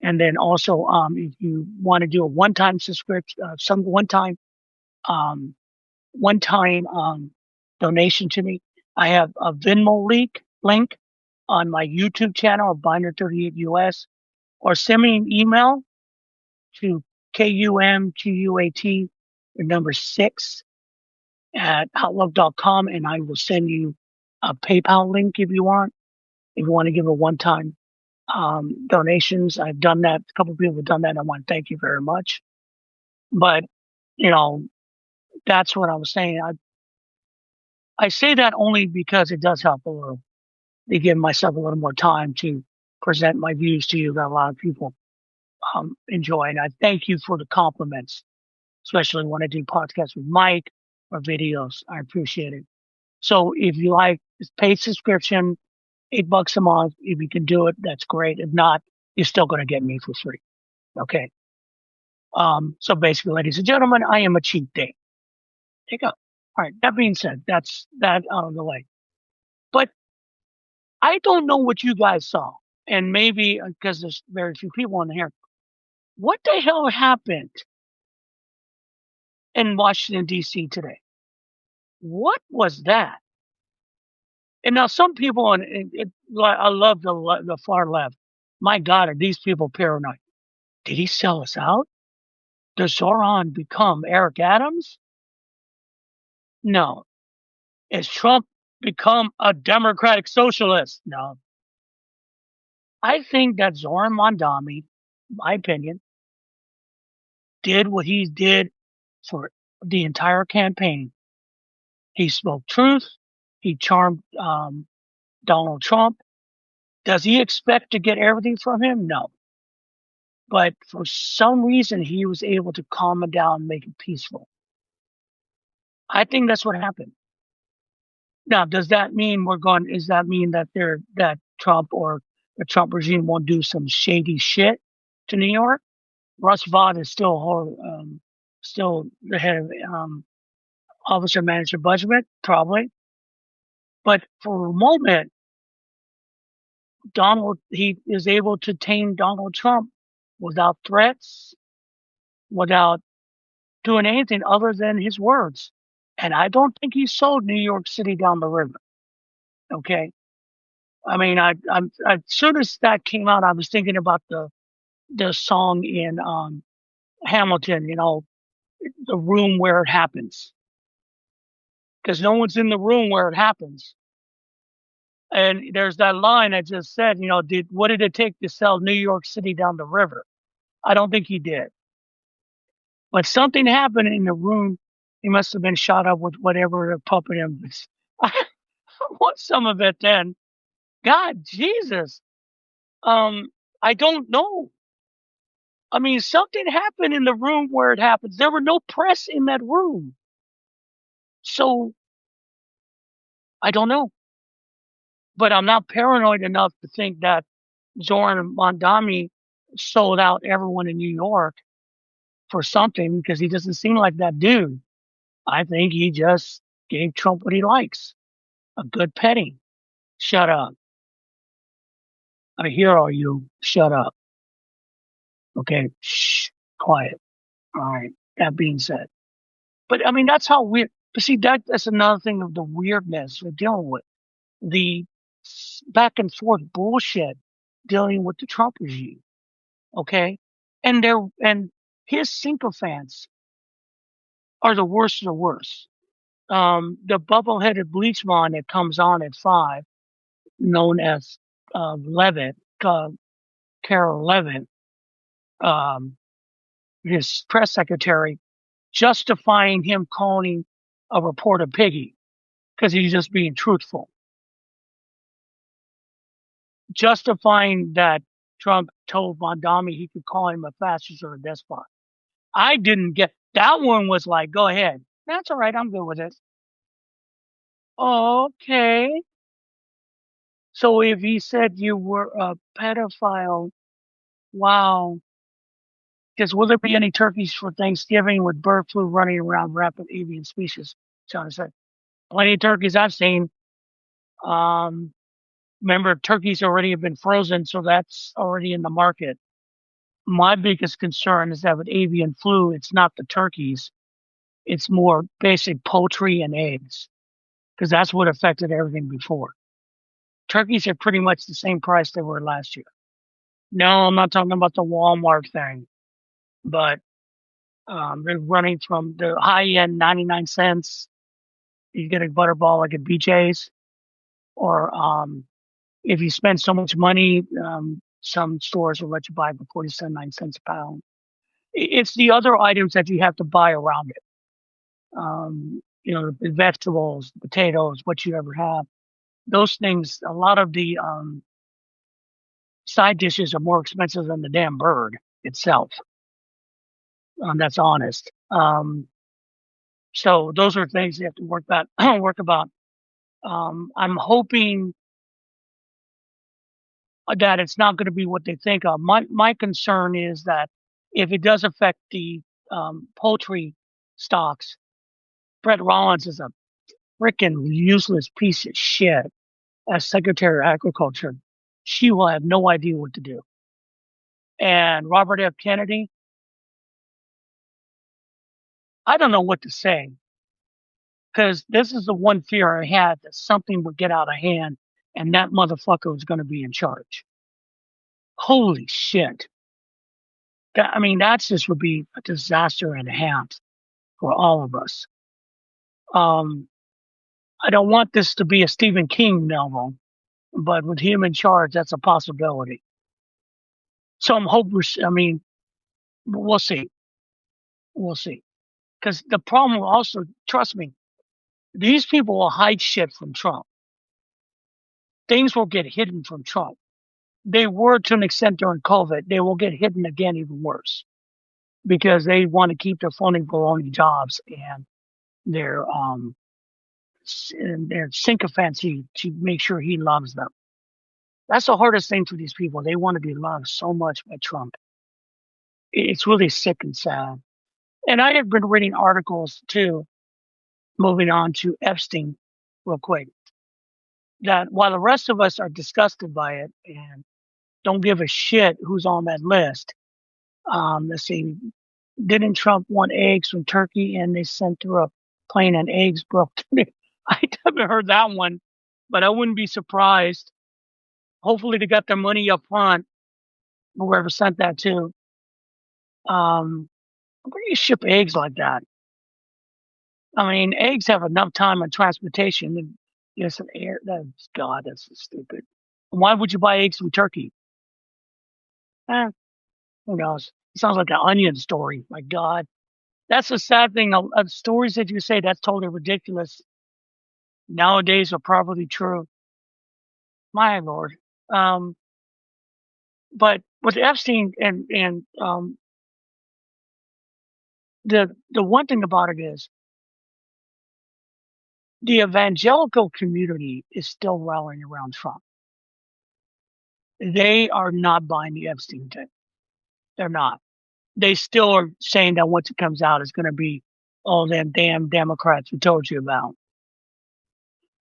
And then also, if you want to do a one-time subscription, some um, one-time donation to me, I have a Venmo link on my YouTube channel, Binder38US, or send me an email to KUMTUAT, the number 6 at outlook.com, and I will send you a PayPal link if you want. If you want to give a one-time donations, I've done that. A couple of people have done that. And I want to thank you very much. But you know, that's what I was saying. I say that only because it does help a little to give myself a little more time to present my views to you that a lot of people enjoy. And I thank you for the compliments, especially when I do podcasts with Mike or videos. I appreciate it. So if you like, it's paid subscription, $8 a month. If you can do it, that's great. If not, you're still going to get me for free. Okay. So basically, ladies and gentlemen, I am a cheap date. There you go. All right. That being said, that's that out of the way. But I don't know what you guys saw. And maybe because there's very few people in here, what the hell happened in Washington, D.C. today? What was that? And now some people, and I love the far left. My God, are these people paranoid? Did he sell us out? Does Zoran become Eric Adams? No. Is Trump become a democratic socialist? No. I think that Zoran Mondami, my opinion, did what he did for the entire campaign. He spoke truth. He charmed Donald Trump. Does he expect to get everything from him? No. But for some reason, he was able to calm it down and make it peaceful. I think that's what happened. Now, does that mean does that mean that that Trump or the Trump regime won't do some shady shit to New York? Russ Vought is still the head of Office of Manager Budget, probably. But for a moment, he is able to tame Donald Trump without threats, without doing anything other than his words. And I don't think he sold New York City down the river. Okay. I mean, as soon as that came out, I was thinking about the song in Hamilton, the room where it happens, because no one's in the room where it happens. And there's that line I just said, what did it take to sell New York City down the river? I don't think he did. But something happened in the room. He must have been shot up with whatever puppet him. I want some of it then. God, Jesus. I don't know. I mean, something happened in the room where it happens. There were no press in that room. So I don't know. But I'm not paranoid enough to think that Zoran Mondami sold out everyone in New York for something, because he doesn't seem like that dude. I think he just gave Trump what he likes. A good petting. Shut up. I hear all you. Shut up. Okay, shh, quiet. All right. That being said, but I mean that's how weird. But see, that's another thing of the weirdness we're dealing with, the back and forth bullshit dealing with the Trump regime. Okay, and his sycophants are the worst of the worst. The bubble-headed bleach blonde that comes on at 5, known as Levitt, uh, Carol Levitt, um, his press secretary, justifying him calling a reporter piggy because he's just being truthful, justifying that Trump told Mondami he could call him a fascist or a despot. I didn't get that one. Was like, go ahead. That's all right. I'm good with it. Okay. So if he said you were a pedophile, wow. Because will there be any turkeys for Thanksgiving with bird flu running around rampant avian species? John said, plenty of turkeys I've seen. Um, Remember, turkeys already have been frozen, so that's already in the market. My biggest concern is that with avian flu, it's not the turkeys. It's more basic poultry and eggs, because that's what affected everything before. Turkeys are pretty much the same price they were last year. No, I'm not talking about the Walmart thing, but they're running from the high end 99 cents. You get a butterball like at BJ's, or if you spend so much money, some stores will let you buy for 49 cents a pound. It's the other items that you have to buy around it. The vegetables, potatoes, what you ever have. Those things, a lot of the side dishes are more expensive than the damn bird itself. That's honest. So those are things you have to work about. Work about. I'm hoping that it's not going to be what they think of. My concern is that if it does affect the poultry stocks, Brett Rollins is a freaking useless piece of shit as Secretary of Agriculture. She will have no idea what to do. And Robert F. Kennedy, I don't know what to say because this is the one fear I had that something would get out of hand and that motherfucker was going to be in charge. Holy shit. I mean, that just would be a disaster and a half for all of us. I don't want this to be a Stephen King novel, but with him in charge, that's a possibility. So I'm hoping, I mean, we'll see. We'll see. Because the problem also, trust me, these people will hide shit from Trump. Things will get hidden from Trump. They were to an extent during COVID. They will get hidden again even worse because they want to keep their phony baloney jobs and their their sycophancy to make sure he loves them. That's the hardest thing for these people. They want to be loved so much by Trump. It's really sick and sad. And I have been reading articles too, moving on to Epstein real quick, that while the rest of us are disgusted by it and don't give a shit who's on that list, let's see, didn't Trump want eggs from Turkey and they sent through a plane and eggs broke? I haven't heard that one, but I wouldn't be surprised. Hopefully they got their money up front, whoever sent that to. Where do you ship eggs like that? I mean, eggs have enough time on transportation. And yes, an air. That's God. That's so stupid. Why would you buy eggs from Turkey? Eh, who knows? It sounds like an onion story. My God, that's the sad thing. Stories that you say that's totally ridiculous nowadays are probably true. My Lord. Um, but with Epstein and the one thing about it is the evangelical community is still rallying around Trump. They are not buying the Epstein thing. They're not. They still are saying that once it comes out, it's going to be all them damn Democrats we told you about.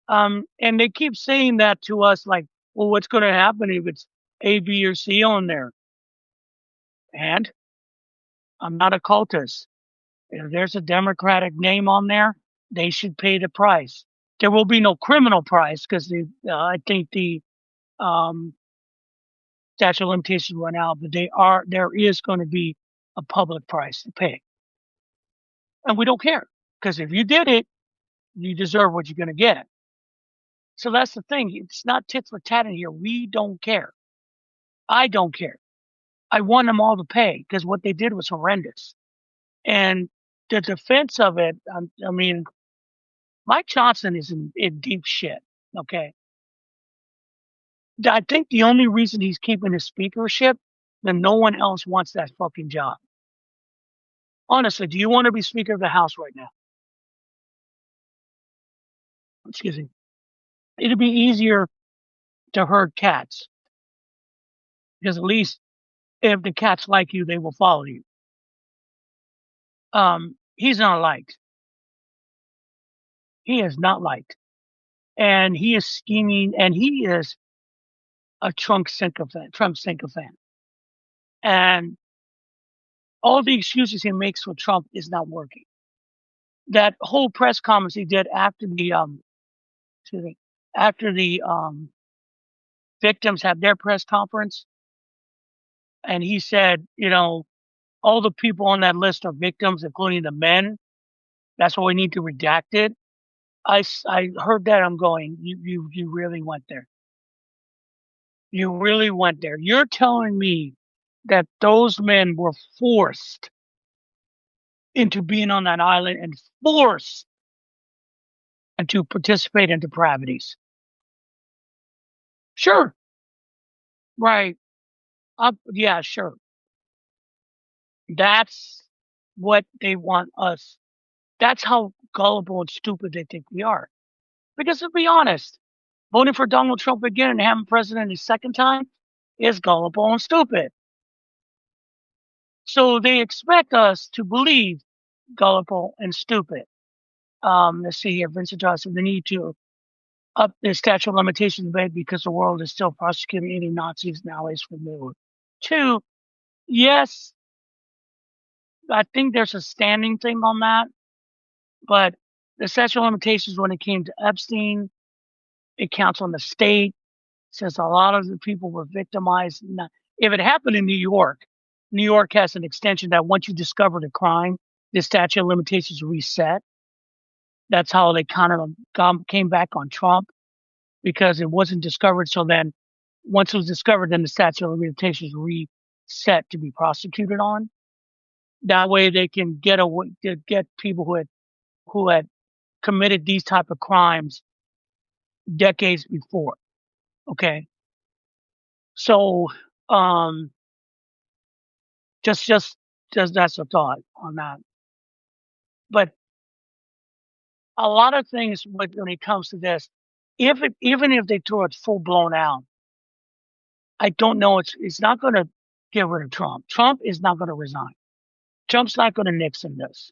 And they keep saying that to us, like, well, what's going to happen if it's A, B, or C on there? And I'm not a cultist. If there's a Democratic name on there, they should pay the price. There will be no criminal price because I think the um, statute of limitations run out, but there is going to be a public price to pay, and we don't care because if you did it, you deserve what you're going to get. So that's the thing. It's not tit for tat in here. We don't care. I don't care. I want them all to pay because what they did was horrendous. And the defense of it, I mean, Mike Johnson is in deep shit. Okay. I think the only reason he's keeping his speakership, then no one else wants that fucking job. Honestly, do you want to be Speaker of the House right now? Excuse me. It'd be easier to herd cats because at least if the cats like you, they will follow you. He's not liked. He is not liked. And he is scheming and he is a Trump sycophant. And all the excuses he makes for Trump is not working. That whole press conference he did excuse me, after the victims had their press conference, and he said, all the people on that list are victims, including the men. That's why we need to redact it. I heard that. I'm going, you really went there. You really went there. You're telling me that those men were forced into being on that island and forced and to participate in depravities. Sure. Right. Yeah, sure. That's what they want us. That's how gullible and stupid they think we are. Because to be honest, voting for Donald Trump again and having president a second time is gullible and stupid. So they expect us to believe gullible and stupid. Let's see here, Vincent Johnson. They need to up the statute of limitations debate because the world is still prosecuting any Nazis and allies for war. Two, yes, I think there's a standing thing on that, but the statute of limitations when it came to Epstein, it counts on the state, since a lot of the people were victimized. If it happened in New York has an extension that once you discover the crime, the statute of limitations reset. That's how they kind of came back on Trump because it wasn't discovered. So then once it was discovered, then the statute of limitations reset to be prosecuted on. That way they can get people who had committed these type of crimes decades before. Okay. So, just that's a thought on that. But a lot of things when it comes to this, even if they throw it full blown out, I don't know. It's not going to get rid of Trump. Trump is not going to resign. Trump's not going to Nixon this.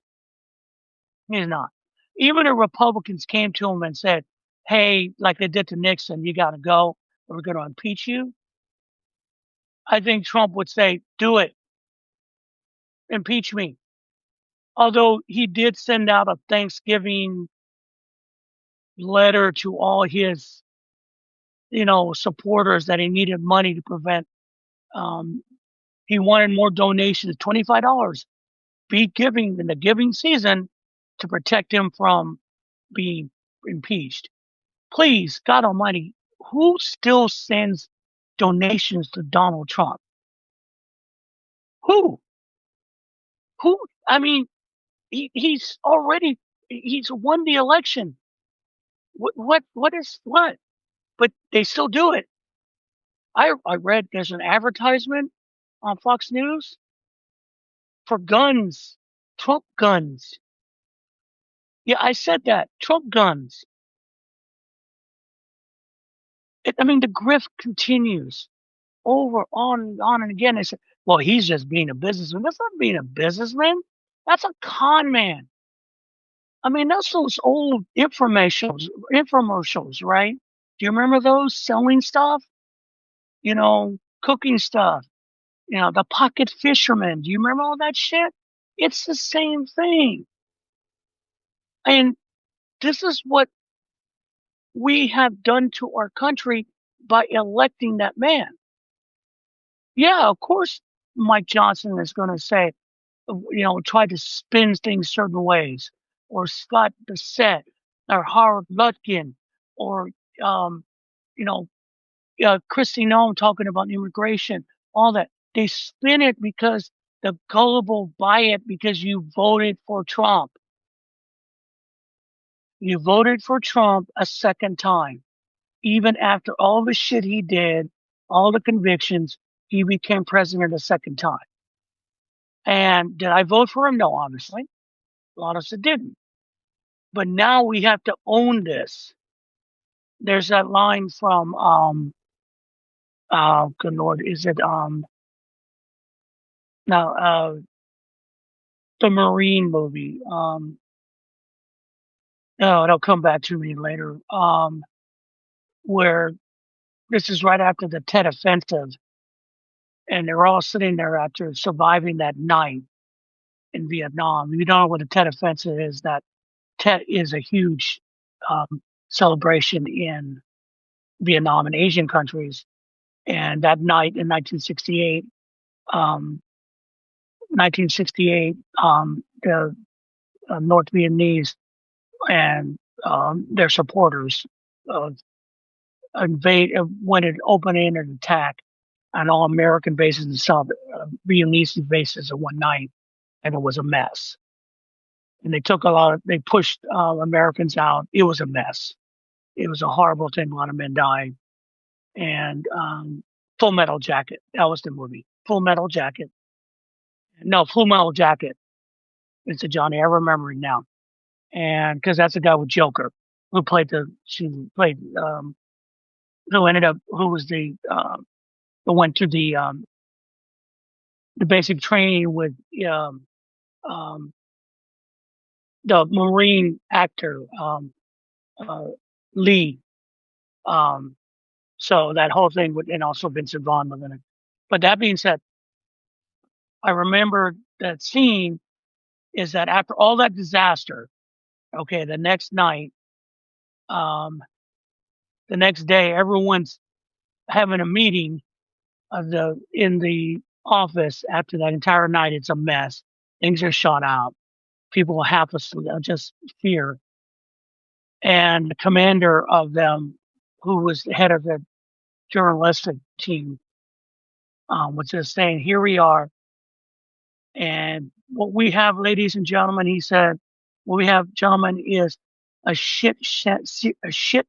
He's not. Even if Republicans came to him and said, "Hey, like they did to Nixon, you got to go, or we're going to impeach you." I think Trump would say, "Do it, impeach me." Although he did send out a Thanksgiving letter to all his, supporters that he needed money to prevent. Um, he wanted more donations, $25, be giving in the giving season to protect him from being impeached. Please, God Almighty, who still sends donations to Donald Trump? Who? Who? I mean, he's won the election. What? But they still do it. I read there's an advertisement on Fox News for guns, Trump guns. Yeah, I said that. Trump guns. I mean, the grift continues on and again. They said, well, he's just being a businessman. That's not being a businessman. That's a con man. I mean, that's those old infomercials, right? Do you remember those selling stuff? Cooking stuff. The pocket fishermen. Do you remember all that shit? It's the same thing. And this is what we have done to our country by electing that man. Yeah, of course, Mike Johnson is going to say, try to spin things certain ways, or Scott Bassett, or Howard Lutkin, or, um, you know, Christy Noem talking about immigration, all that. They spin it because the gullible buy it because you voted for Trump. You voted for Trump a second time. Even after all the shit he did, all the convictions, he became president a second time. And did I vote for him? No, obviously. A lot of us didn't. But now we have to own this. There's that line from good Lord, is it now the Marine movie. No, it'll come back to me later. Where this is right after the Tet Offensive, and they're all sitting there after surviving that night in Vietnam. You don't know what the Tet Offensive is. That Tet is a huge celebration in Vietnam and Asian countries. And that night in 1968, um, the North Vietnamese and their supporters uh, went an open-ended attack on all American bases and South Vietnamese bases in one night, and it was a mess. And they pushed Americans out. It was a mess. It was a horrible thing. A lot of men died. And Full Metal Jacket. That was the movie. Full Metal Jacket. No, Full Metal Jacket. It's a Johnny. I remember it now. And because that's the guy with Joker, who was who went through the basic training with um, the Marine actor uh, Lee. Um, so that whole thing and also Vincent Vaughn within it. But that being said, I remember that scene is that after all that disaster, okay, um, the next day, everyone's having a meeting in the office after that entire night. It's a mess. Things are shot out. People have just fear. And the commander of them, who was the head of the journalistic team, was just saying, "Here we are, and what we have, ladies and gentlemen," he said, "what we have, gentlemen, is a shit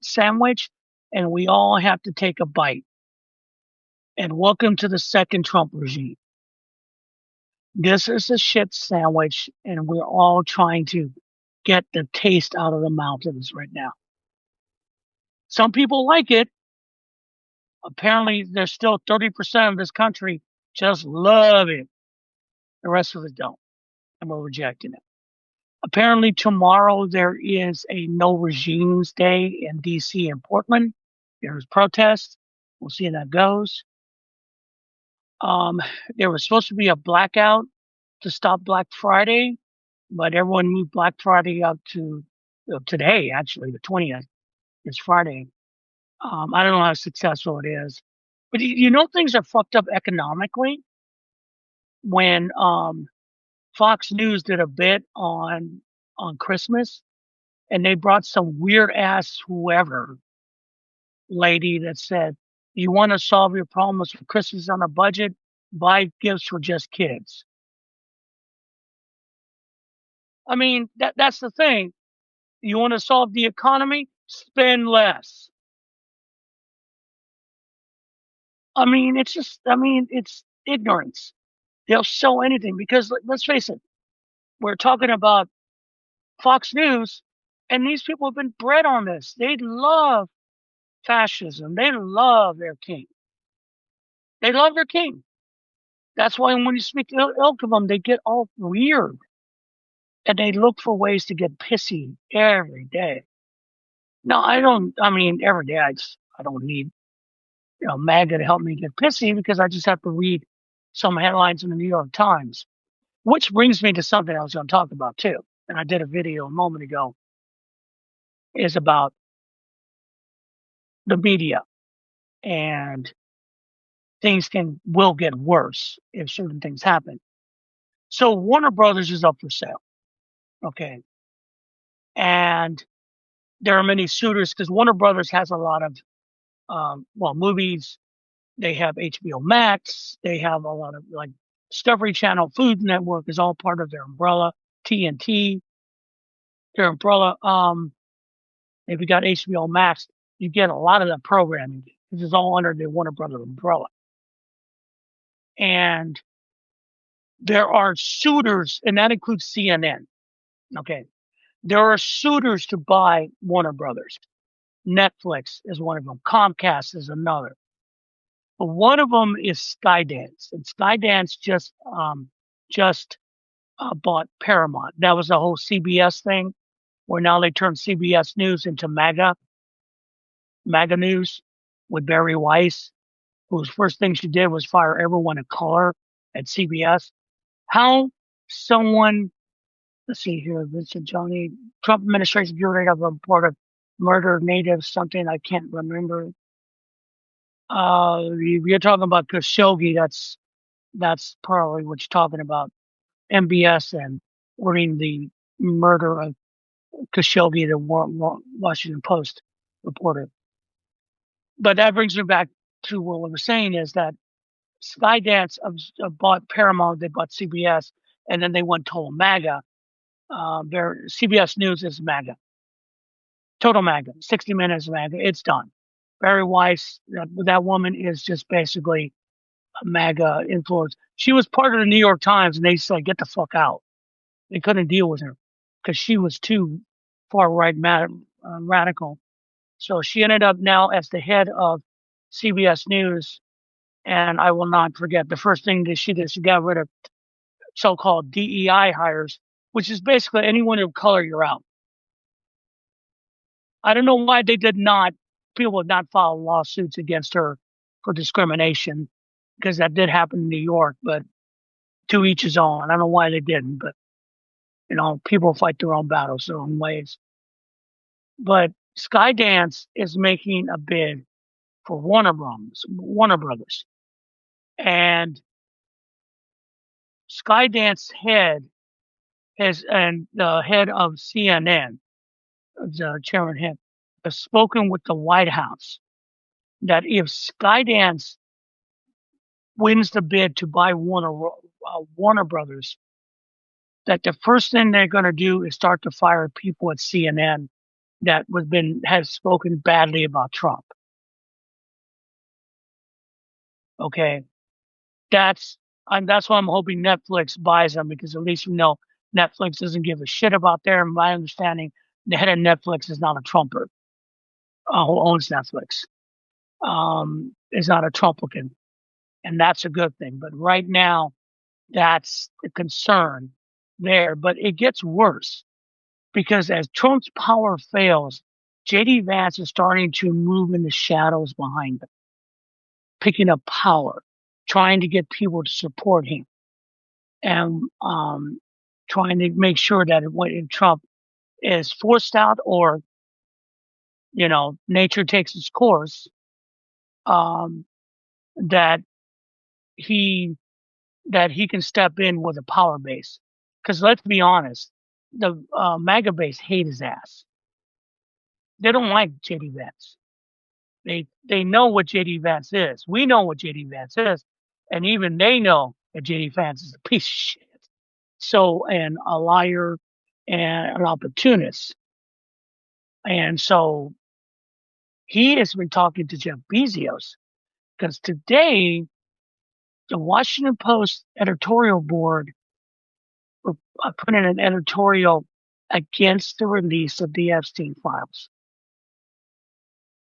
sandwich, and we all have to take a bite. And welcome to the second Trump regime. This is a shit sandwich, and we're all trying to get the taste out of the mouth of this right now. Some people like it. Apparently, there's still 30% of this country just love it. The rest of us don't, and we're rejecting it. Apparently, tomorrow there is a no regimes day in D.C. and Portland. There's protests. We'll see how that goes. There was supposed to be a blackout to stop Black Friday, but everyone moved Black Friday up to today, actually, the 20th is Friday. I don't know how successful it is. But things are fucked up economically when Fox News did a bit on Christmas, and they brought some weird ass whoever lady that said, "You want to solve your problems for Christmas on a budget? Buy gifts for just kids." I mean, that's the thing. You want to solve the economy? Spend less. It's ignorance. They'll sell anything because let's face it, we're talking about Fox News, and these people have been bred on this. They love fascism. They love their king. They love their king. That's why when you speak to ilk of them, they get all weird and they look for ways to get pissy every day. No, I don't. I mean, every day I don't need MAGA to help me get pissy because I just have to read some headlines in the New York Times, which brings me to something I was going to talk about too. And I did a video a moment ago, is about the media, and things will get worse if certain things happen. So Warner Brothers is up for sale. Okay. And there are many suitors because Warner Brothers has a lot of, movies. They have HBO Max. They have a lot of like Discovery Channel, Food Network is all part of their umbrella. TNT, their umbrella. If you got HBO Max, you get a lot of the programming. This is all under the Warner Brothers umbrella. And there are suitors, and that includes CNN. Okay. There are suitors to buy Warner Brothers. Netflix is one of them. Comcast is another. But one of them is Skydance, and Skydance just bought Paramount. That was the whole CBS thing, where now they turned CBS News into MAGA News with Barry Weiss, whose first thing she did was fire everyone of color at CBS. How someone, let's see here, Vincent Johnny, Trump administration bureau of report of murder of natives, something I can't remember. You're talking about Khashoggi. That's probably what you're talking about. MBS and ordering the murder of Khashoggi, the Washington Post reporter. But that brings me back to what we were saying is that Skydance bought Paramount, they bought CBS, and then they went total MAGA. Their CBS News is MAGA. Total MAGA. 60 Minutes MAGA. It's done. Barry Weiss, that woman is just basically a MAGA influence. She was part of the New York Times, and they said, get the fuck out. They couldn't deal with her because she was too far right radical. So she ended up now as the head of CBS News. And I will not forget the first thing that she did, she got rid of so-called DEI hires, which is basically anyone of color, you're out. I don't know why people did not file lawsuits against her for discrimination, because that did happen in New York, but to each his own. I don't know why they didn't, but people fight their own battles their own ways. But Skydance is making a bid for Warner Brothers. And Skydance and the head of CNN, the chairman head, has spoken with the White House that if Skydance wins the bid to buy Warner Brothers, that the first thing they're going to do is start to fire people at CNN that has spoken badly about Trump. Okay, that's why I'm hoping Netflix buys them, because at least Netflix doesn't give a shit about them. My understanding, the head of Netflix is not a Trumper. Who owns Netflix is not a Trumpican, and that's a good thing. But right now, that's the concern there. But it gets worse, because as Trump's power fails, J.D. Vance is starting to move in the shadows behind him, picking up power, trying to get people to support him, and trying to make sure that if Trump is forced out, or nature takes its course, that he can step in with a power base. Because let's be honest, the MAGA base hate his ass. They don't like J.D. Vance. They know what J.D. Vance is. We know what J.D. Vance is, and even they know that J.D. Vance is a piece of shit. So, and a liar and an opportunist. And so he has been talking to Jeff Bezos, because today the Washington Post editorial board put in an editorial against the release of the Epstein files.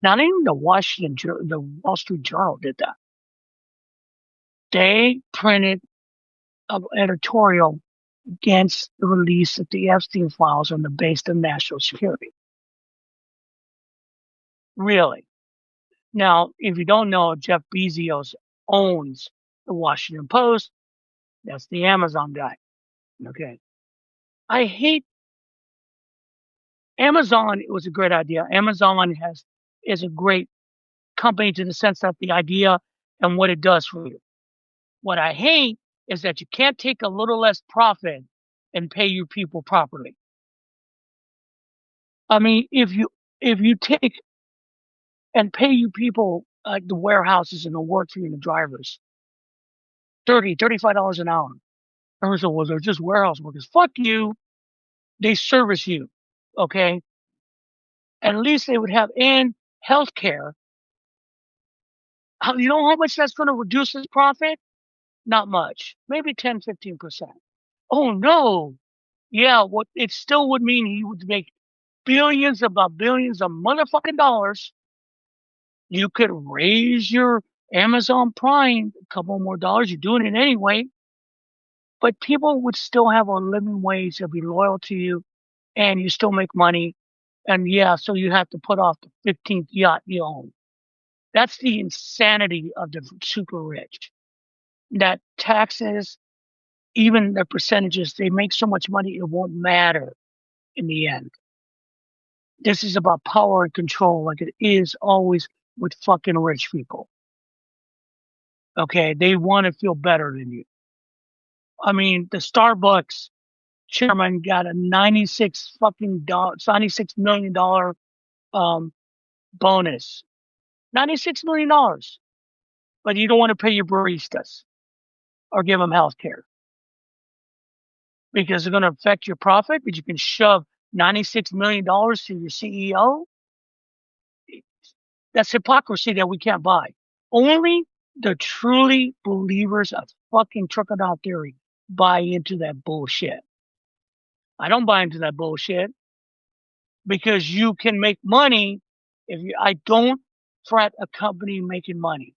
Not even the Wall Street Journal did that. They printed an editorial against the release of the Epstein files on the basis of national security. Really? Now, if you don't know, Jeff Bezos owns the Washington Post. That's the Amazon guy. Okay. I hate Amazon. It was a great idea. Amazon is a great company to the sense that the idea and what it does for you. What I hate is that you can't take a little less profit and pay your people properly. I mean, if you take and pay you people like the warehouses and the work for you and the drivers, $35 an hour. Everyone said, well, they're just warehouse workers. Fuck you. They service you. Okay. At least they would have in healthcare. You know how much that's going to reduce his profit? Not much. Maybe 10, 15%. Oh no. Yeah, what it still would mean he would make billions about billions of motherfucking dollars. You could raise your Amazon Prime a couple more dollars. You're doing it anyway. But people would still have a living wage. They'll be loyal to you and you still make money. And yeah, so you have to put off the 15th yacht you own. That's the insanity of the super rich. That taxes, even the percentages, they make so much money, it won't matter in the end. This is about power and control like it is always with fucking rich people. Okay, they want to feel better than you. I mean, the Starbucks chairman got a $96 million bonus. $96 million. But you don't want to pay your baristas or give them health care because they're going to affect your profit, but you can shove $96 million to your CEO. That's hypocrisy that we can't buy. Only the truly believers of fucking trickle-down theory buy into that bullshit. I don't buy into that bullshit because you can make money I don't fret a company making money.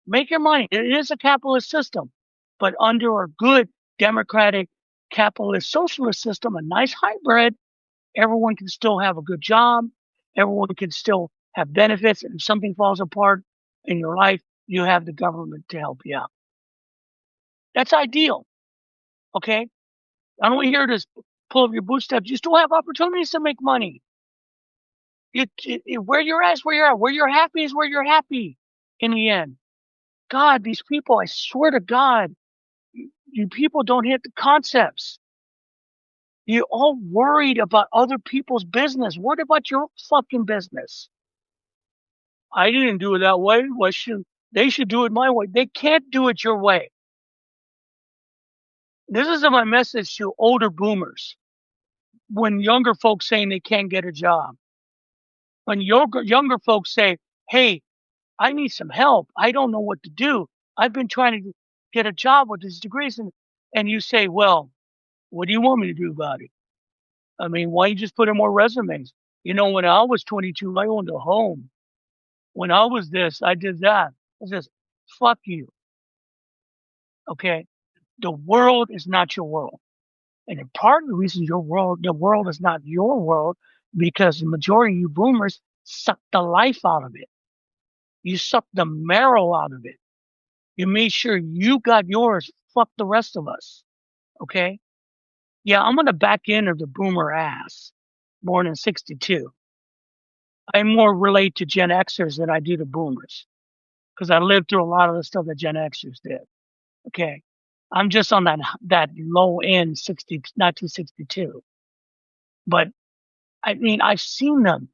Make your money. It is a capitalist system, but under a good democratic capitalist socialist system, a nice hybrid, everyone can still have a good job. Everyone can still have benefits. And if something falls apart in your life, you have the government to help you out. That's ideal. Okay. I don't want to hear this pull up your bootstraps. You still have opportunities to make money. Where you're at is where you're at. Where you're happy is where you're happy in the end. God, these people, I swear to God, you people don't hit the concepts. You're all worried about other people's business. What about your fucking business? I didn't do it that way. They should do it my way. They can't do it your way. This is my message to older boomers. When younger folks saying they can't get a job. When younger folks say, hey, I need some help. I don't know what to do. I've been trying to get a job with these degrees. And you say, well, what do you want me to do about it? I mean, why you just put in more resumes? You know, when I was 22, I owned a home. When I was this, I did that. I says, fuck you. Okay? The world is not your world. And part of the reason the world is not your world, because the majority of you boomers suck the life out of it. You suck the marrow out of it. You made sure you got yours. Fuck the rest of us. Okay? Yeah, I'm on the back end of the boomer ass. Born in 62. I more relate to Gen Xers than I do to boomers. Because I lived through a lot of the stuff that Gen Xers did. Okay? I'm just on that low end 1962. But I mean, I've seen them.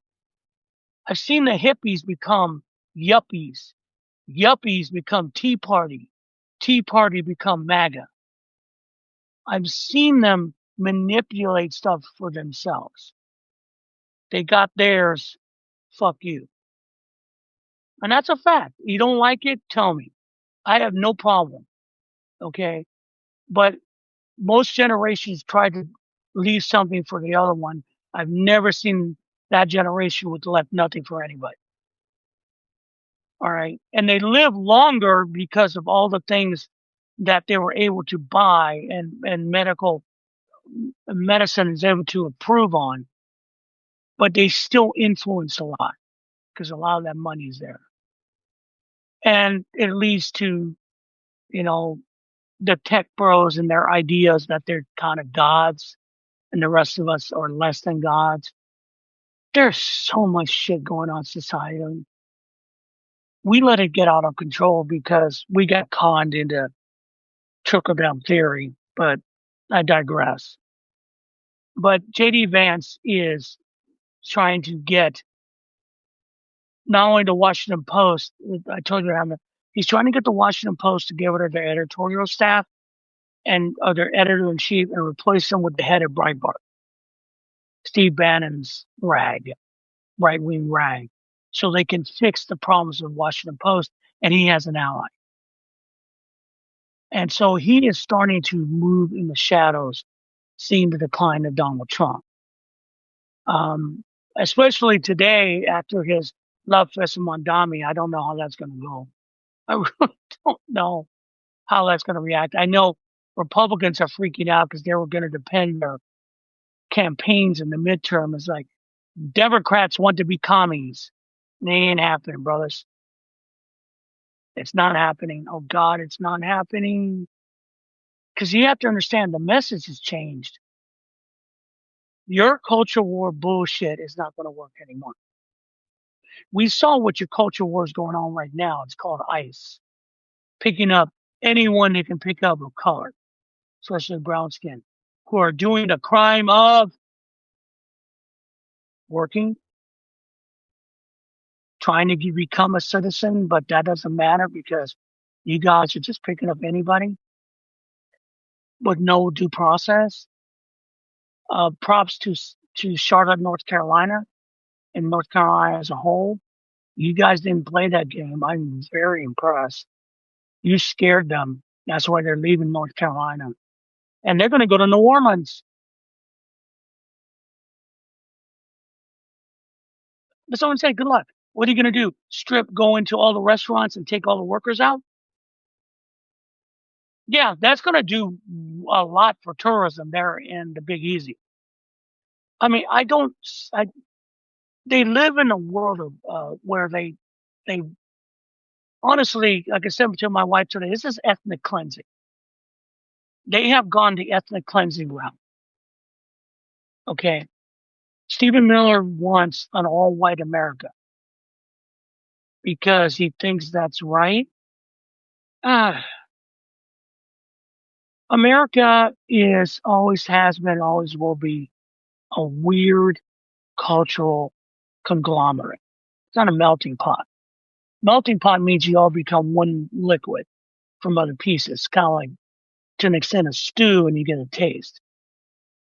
I've seen the hippies become yuppies. Yuppies become Tea Party. Tea Party become MAGA. I've seen them manipulate stuff for themselves. They got theirs. Fuck you. And that's a fact. You don't like it? Tell me. I have no problem. Okay. But most generations try to leave something for the other one. I've never seen that generation with left nothing for anybody. All right. And they live longer because of all the things that they were able to buy and medicine is able to improve on. But they still influence a lot because a lot of that money is there. And it leads to you know, the tech bros and their ideas that they're kind of gods and the rest of us are less than gods. There's so much shit going on in society. We let it get out of control because we got conned into trickle down theory, but I digress. But JD Vance is trying to get not only the Washington Post, I told you he's trying to get the Washington Post to get rid of their editorial staff and their editor in chief and replace them with the head of Breitbart, Steve Bannon's right wing rag, so they can fix the problems of Washington Post, and he has an ally. And so he is starting to move in the shadows, seeing the decline of Donald Trump. Especially today after his love fest in Mondami, I don't know how that's going to go. I really don't know how that's going to react. I know Republicans are freaking out because they were going to depend their campaigns in the midterm. It's like Democrats want to be commies. They ain't happening, brothers. It's not happening. Oh God, it's not happening. Because you have to understand the message has changed. Your culture war bullshit is not going to work anymore. We saw what your culture war is going on right now. It's called ICE. Picking up anyone they can pick up of color, especially brown skin, who are doing the crime of working, trying to become a citizen, but that doesn't matter because you guys are just picking up anybody with no due process. Props to Charlotte, North Carolina, and North Carolina as a whole. You guys didn't play that game. I'm very impressed. You scared them. That's why they're leaving North Carolina. And they're going to go to New Orleans. But someone say, good luck. What are you going to do? Go into all the restaurants and take all the workers out? Yeah, that's going to do a lot for tourism there in the Big Easy. I mean, they live in a world of, where they honestly, like I said to my wife today, this is ethnic cleansing. They have gone the ethnic cleansing route. Okay. Stephen Miller wants an all white America because he thinks that's right. America always has been, always will be a weird cultural conglomerate. It's not a melting pot. Melting pot means you all become one liquid from other pieces, kind of like to an extent a stew and you get a taste.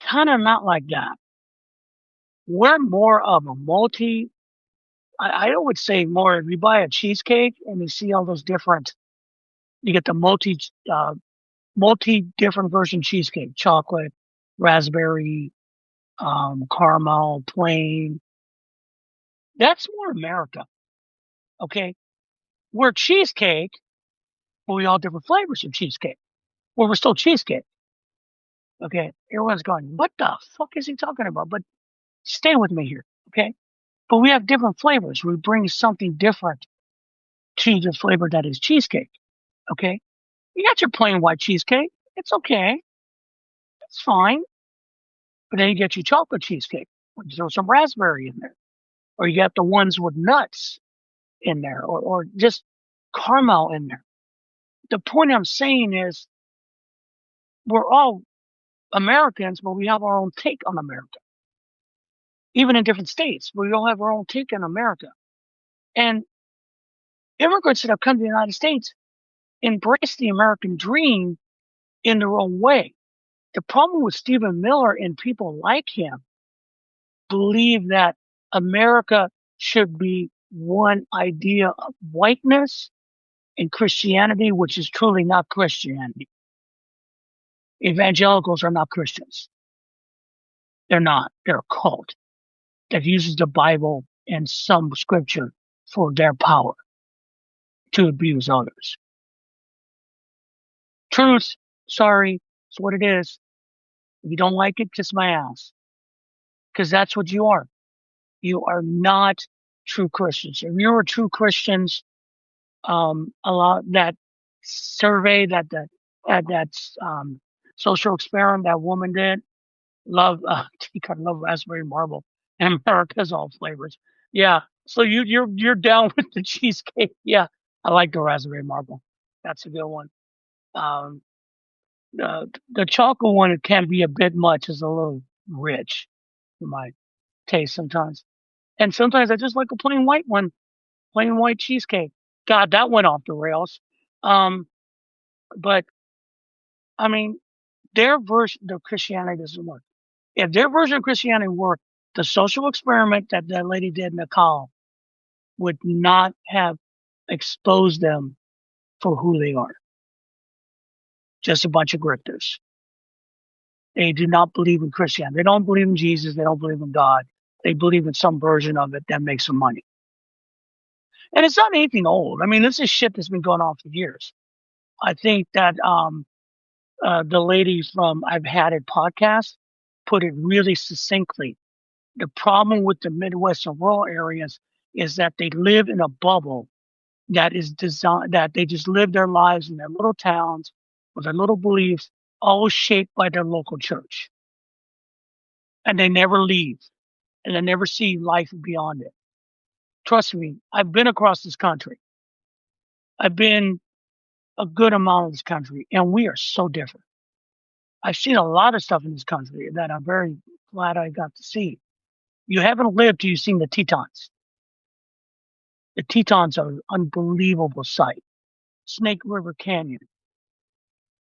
Kind of not like that. We're more of a I would say more, if you buy a cheesecake and you see all those different, you get the multi different version cheesecake, chocolate, raspberry, caramel, plain. That's more America. Okay. We're cheesecake, but we all different flavors of cheesecake. Well, we're still cheesecake. Okay. Everyone's going, what the fuck is he talking about? But stay with me here. Okay. But we have different flavors. We bring something different to the flavor that is cheesecake. Okay. You got your plain white cheesecake. It's okay. It's fine. But then you get your chocolate cheesecake. You throw some raspberry in there. Or you got the ones with nuts in there, or just caramel in there. The point I'm saying is we're all Americans, but we have our own take on America. Even in different states, we all have our own take on America. And immigrants that have come to the United States embrace the American dream in their own way. The problem with Stephen Miller and people like him believe that America should be one idea of whiteness and Christianity, which is truly not Christianity. Evangelicals are not Christians. They're not. They're a cult that uses the Bible and some scripture for their power to abuse others. Truth, sorry, it's what it is. If you don't like it, kiss my ass. Because that's what you are. You are not true Christians. If you were true Christians, a lot that survey that social experiment that woman did. Love, you gotta love raspberry marble and America's all flavors. Yeah. So you're down with the cheesecake. Yeah. I like the raspberry marble. That's a good one. Um, the chocolate one, it can be a bit much. It's a little rich for my taste sometimes. And sometimes I just like a plain white one, plain white cheesecake. God, that went off the rails. Um, but I mean, their version of Christianity doesn't work. If their version of Christianity worked, the social experiment that that lady did in Nepal would not have exposed them for who they are. Just a bunch of grifters. They do not believe in Christianity. They don't believe in Jesus. They don't believe in God. They believe in some version of it that makes them money. And it's not anything old. I mean, this is shit that's been going on for years. I think that the lady from I've Had It podcast put it really succinctly. The problem with the Midwest and rural areas is that they live in a bubble that is designed, that they just live their lives in their little towns with their little beliefs, all shaped by their local church. And they never leave and they never see life beyond it. Trust me, I've been across this country. I've been a good amount of this country, and we are so different. I've seen a lot of stuff in this country that I'm very glad I got to see. You haven't lived till you've seen the Tetons. The Tetons are an unbelievable sight. Snake River Canyon,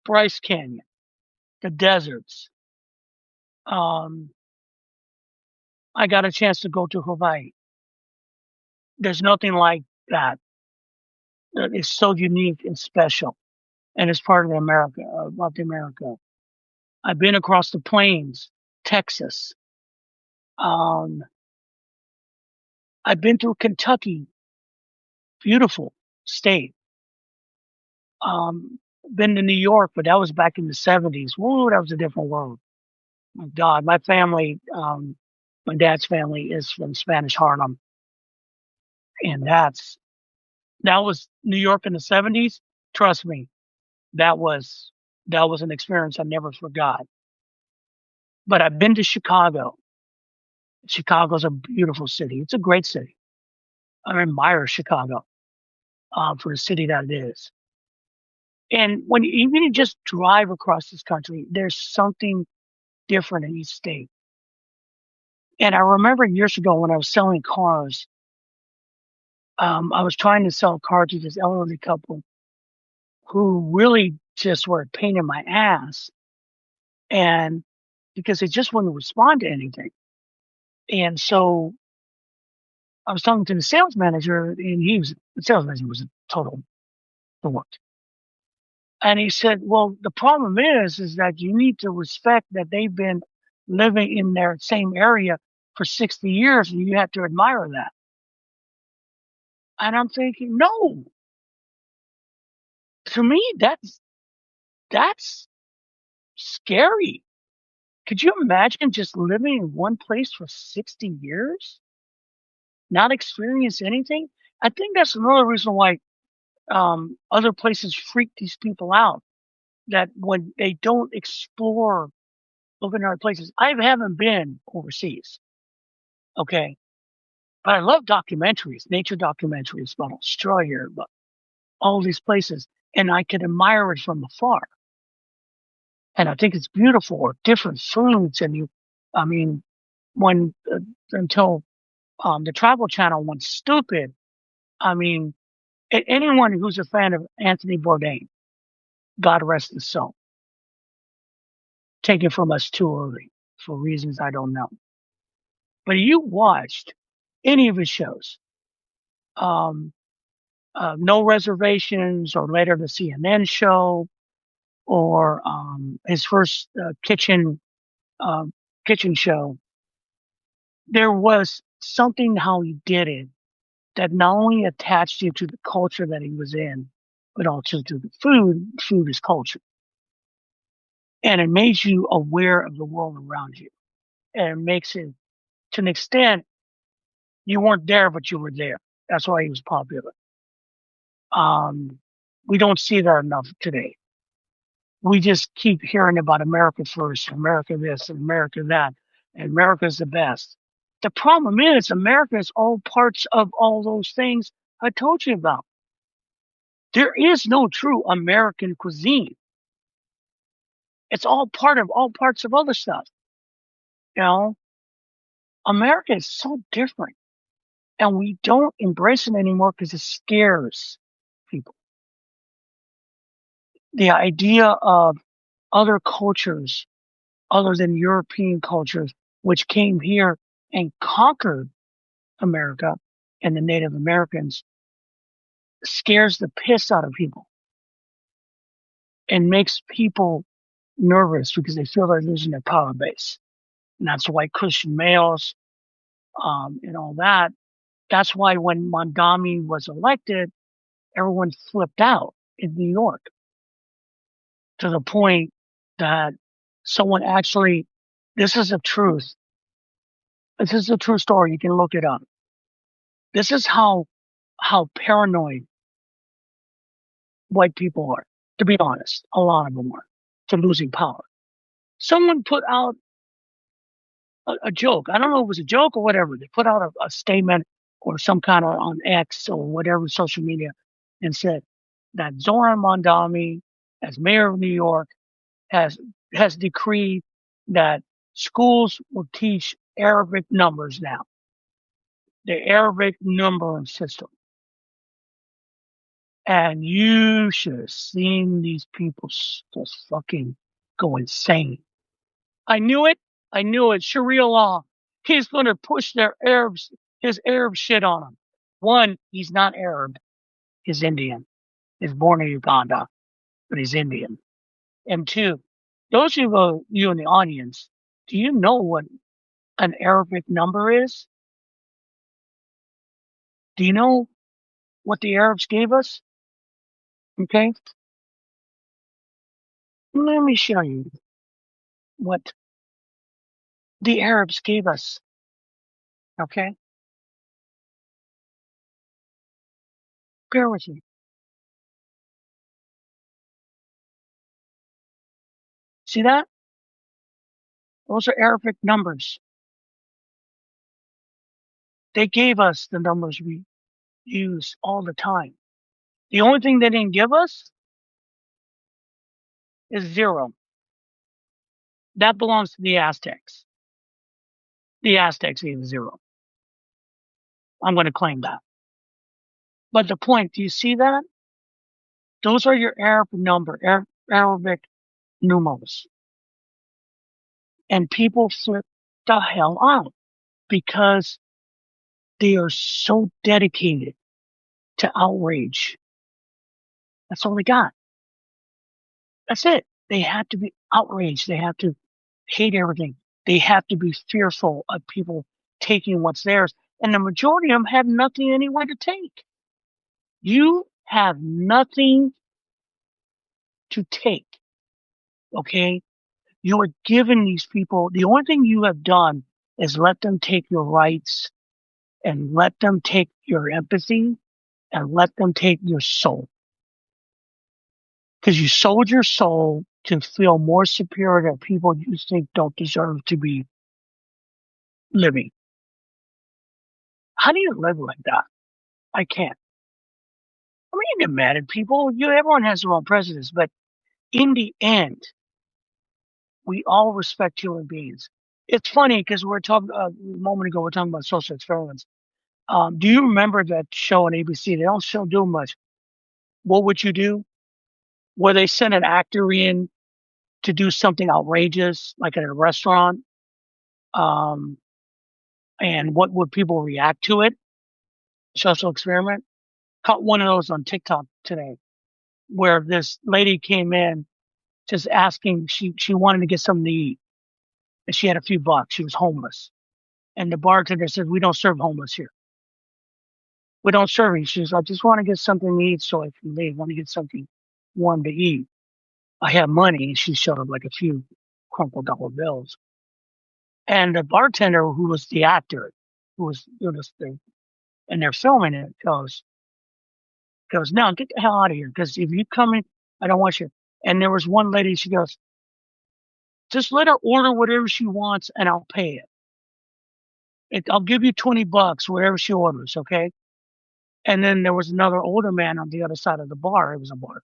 Bryce Canyon, the deserts. Um, I got a chance to go to Hawaii. There's nothing like that. That is so unique and special, and it's part of the America, of the America. I've been across the plains, Texas. Um, I've been through Kentucky, beautiful state. Been to New York, but that was back in the '70s. Whoa, that was a different world. My God, my family, my dad's family is from Spanish Harlem, and that was New York in the '70s. Trust me, that was that was an experience I never forgot. But I've been to Chicago. Chicago's a beautiful city. It's a great city. I admire Chicago for the city that it is. And when even you just drive across this country, there's something different in each state. And I remember years ago when I was selling cars, I was trying to sell a car to this elderly couple who really just were a pain in my ass. And because they just wouldn't respond to anything. And so I was talking to the sales manager, and the sales manager was a total dork. And he said, well, the problem is that you need to respect that they've been living in their same area for 60 years and you have to admire that. And I'm thinking, no, to me, that's scary. Could you imagine just living in one place for 60 years, not experience anything? I think that's another reason why other places freak these people out. That when they don't explore, look in other places. I haven't been overseas, okay, but I love documentaries, nature documentaries about Australia, about all these places, and I can admire it from afar. And I think it's beautiful, or different foods, and I mean, when until the Travel Channel went stupid. I mean, anyone who's a fan of Anthony Bourdain, God rest his soul, taken from us too early for reasons I don't know. But you watched any of his shows, um, No Reservations, or later the CNN show, or his first uh, kitchen show, there was something how he did it that not only attached you to the culture that he was in, but also to the food. Food is culture. And it made you aware of the world around you. And it makes it, to an extent, you weren't there, but you were there. That's why he was popular. Um, We don't see that enough today. We just keep hearing about America first, America this, and America that, and America's the best. The problem is America is all parts of all those things I told you about. There is no true American cuisine. It's all part of all parts of other stuff. You know, America is so different and we don't embrace it anymore because it scares people. The idea of other cultures other than European cultures, which came here and conquered America and the Native Americans, scares the piss out of people and makes people nervous because they feel they're losing their power base. And that's why Christian males, and all that. That's why when Mondami was elected, everyone flipped out in New York to the point that someone actually, this is a truth. This is a true story. You can look it up. This is how paranoid white people are. To be honest, a lot of them are to losing power. Someone put out a joke. I don't know if it was a joke or whatever. They put out a statement or some kind of on X or whatever social media and said that Zoran Mondami, as mayor of New York, has decreed that schools will teach Arabic numbers now. The Arabic numbering system. And you should have seen these people just fucking go insane. I knew it. I knew it. Sharia law. He's going to push his Arab shit on them. One, he's not Arab. He's Indian. He's born in Uganda, but he's Indian. And two, those of you in the audience, do you know what an Arabic number is? Do you know what the Arabs gave us? Okay. Let me show you what the Arabs gave us. Okay. Bear with me. See that? Those are Arabic numbers. They gave us the numbers we use all the time. The only thing they didn't give us is zero. That belongs to the Aztecs. The Aztecs gave zero. I'm going to claim that. But the point, do you see that? Those are your Arabic numerals. And people flip the hell out because they are so dedicated to outrage. That's all they got. That's it. They have to be outraged. They have to hate everything. They have to be fearful of people taking what's theirs. And the majority of them have nothing anywhere to take. You have nothing to take. Okay? You are giving these people, the only thing you have done is let them take your rights and let them take your empathy and let them take your soul. Because you sold your soul to feel more superior to people you think don't deserve to be living. How do you live like that? I can't. I mean, you get mad at people. Everyone has their own prejudice, but in the end, we all respect human beings. It's funny because we're talking a moment ago. We're talking about social experiments. Do you remember that show on ABC? They don't still do much. What would you do? Where they send an actor in to do something outrageous, like at a restaurant, um, and what would people react to it? Social experiment. Caught one of those on TikTok today, where this lady came in just asking. She wanted to get something to eat, and she had a few bucks. She was homeless, and the bartender said, "We don't serve homeless here. We don't serve you." She's like, "I just want to get something to eat so I can leave. I want to get something warm to eat. I have money." And she showed up like a few crumpled dollar bills. And the bartender, who was the actor, who was doing this thing, and they're filming it, goes, Goes, "No, get the hell out of here, because if you come in, I don't want you." And there was one lady, she goes, "Just let her order whatever she wants and I'll pay it. I'll give you $20, whatever she orders, okay?" And then there was another older man on the other side of the bar. It was a bar.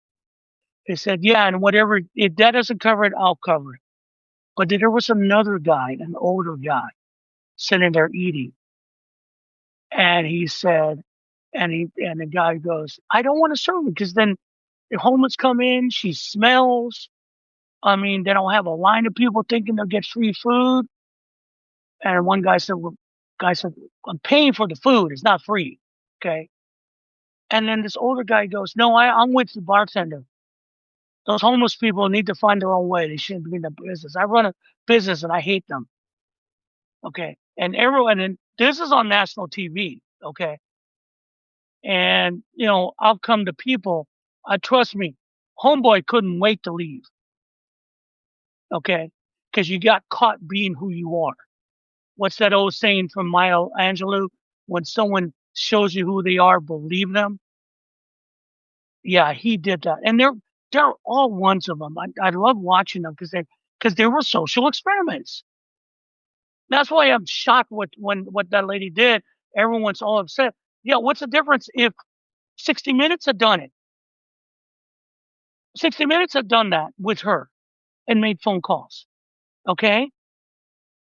He said, "Yeah, and whatever, if that doesn't cover it, I'll cover it." But then there was another guy, an older guy, sitting there eating. And he said, and the guy goes, "I don't want to serve him, because then the homeless come in, she smells. I mean, they don't have a line of people thinking they'll get free food." And one guy said, "I'm paying for the food. It's not free." Okay. And then this older guy goes, "No, I'm with the bartender. Those homeless people need to find their own way. They shouldn't be in the business. I run a business and I hate them." Okay. And this is on national TV. Okay. And, I'll come to people. Trust me, homeboy couldn't wait to leave. Okay. Because you got caught being who you are. What's that old saying from Maya Angelou? When someone shows you who they are, believe them. Yeah, he did that. And they're all ones of them. I love watching them because they were social experiments. That's why I'm shocked what that lady did. Everyone's all upset. Yeah, what's the difference if 60 Minutes had done it? 60 Minutes had done that with her and made phone calls. Okay? It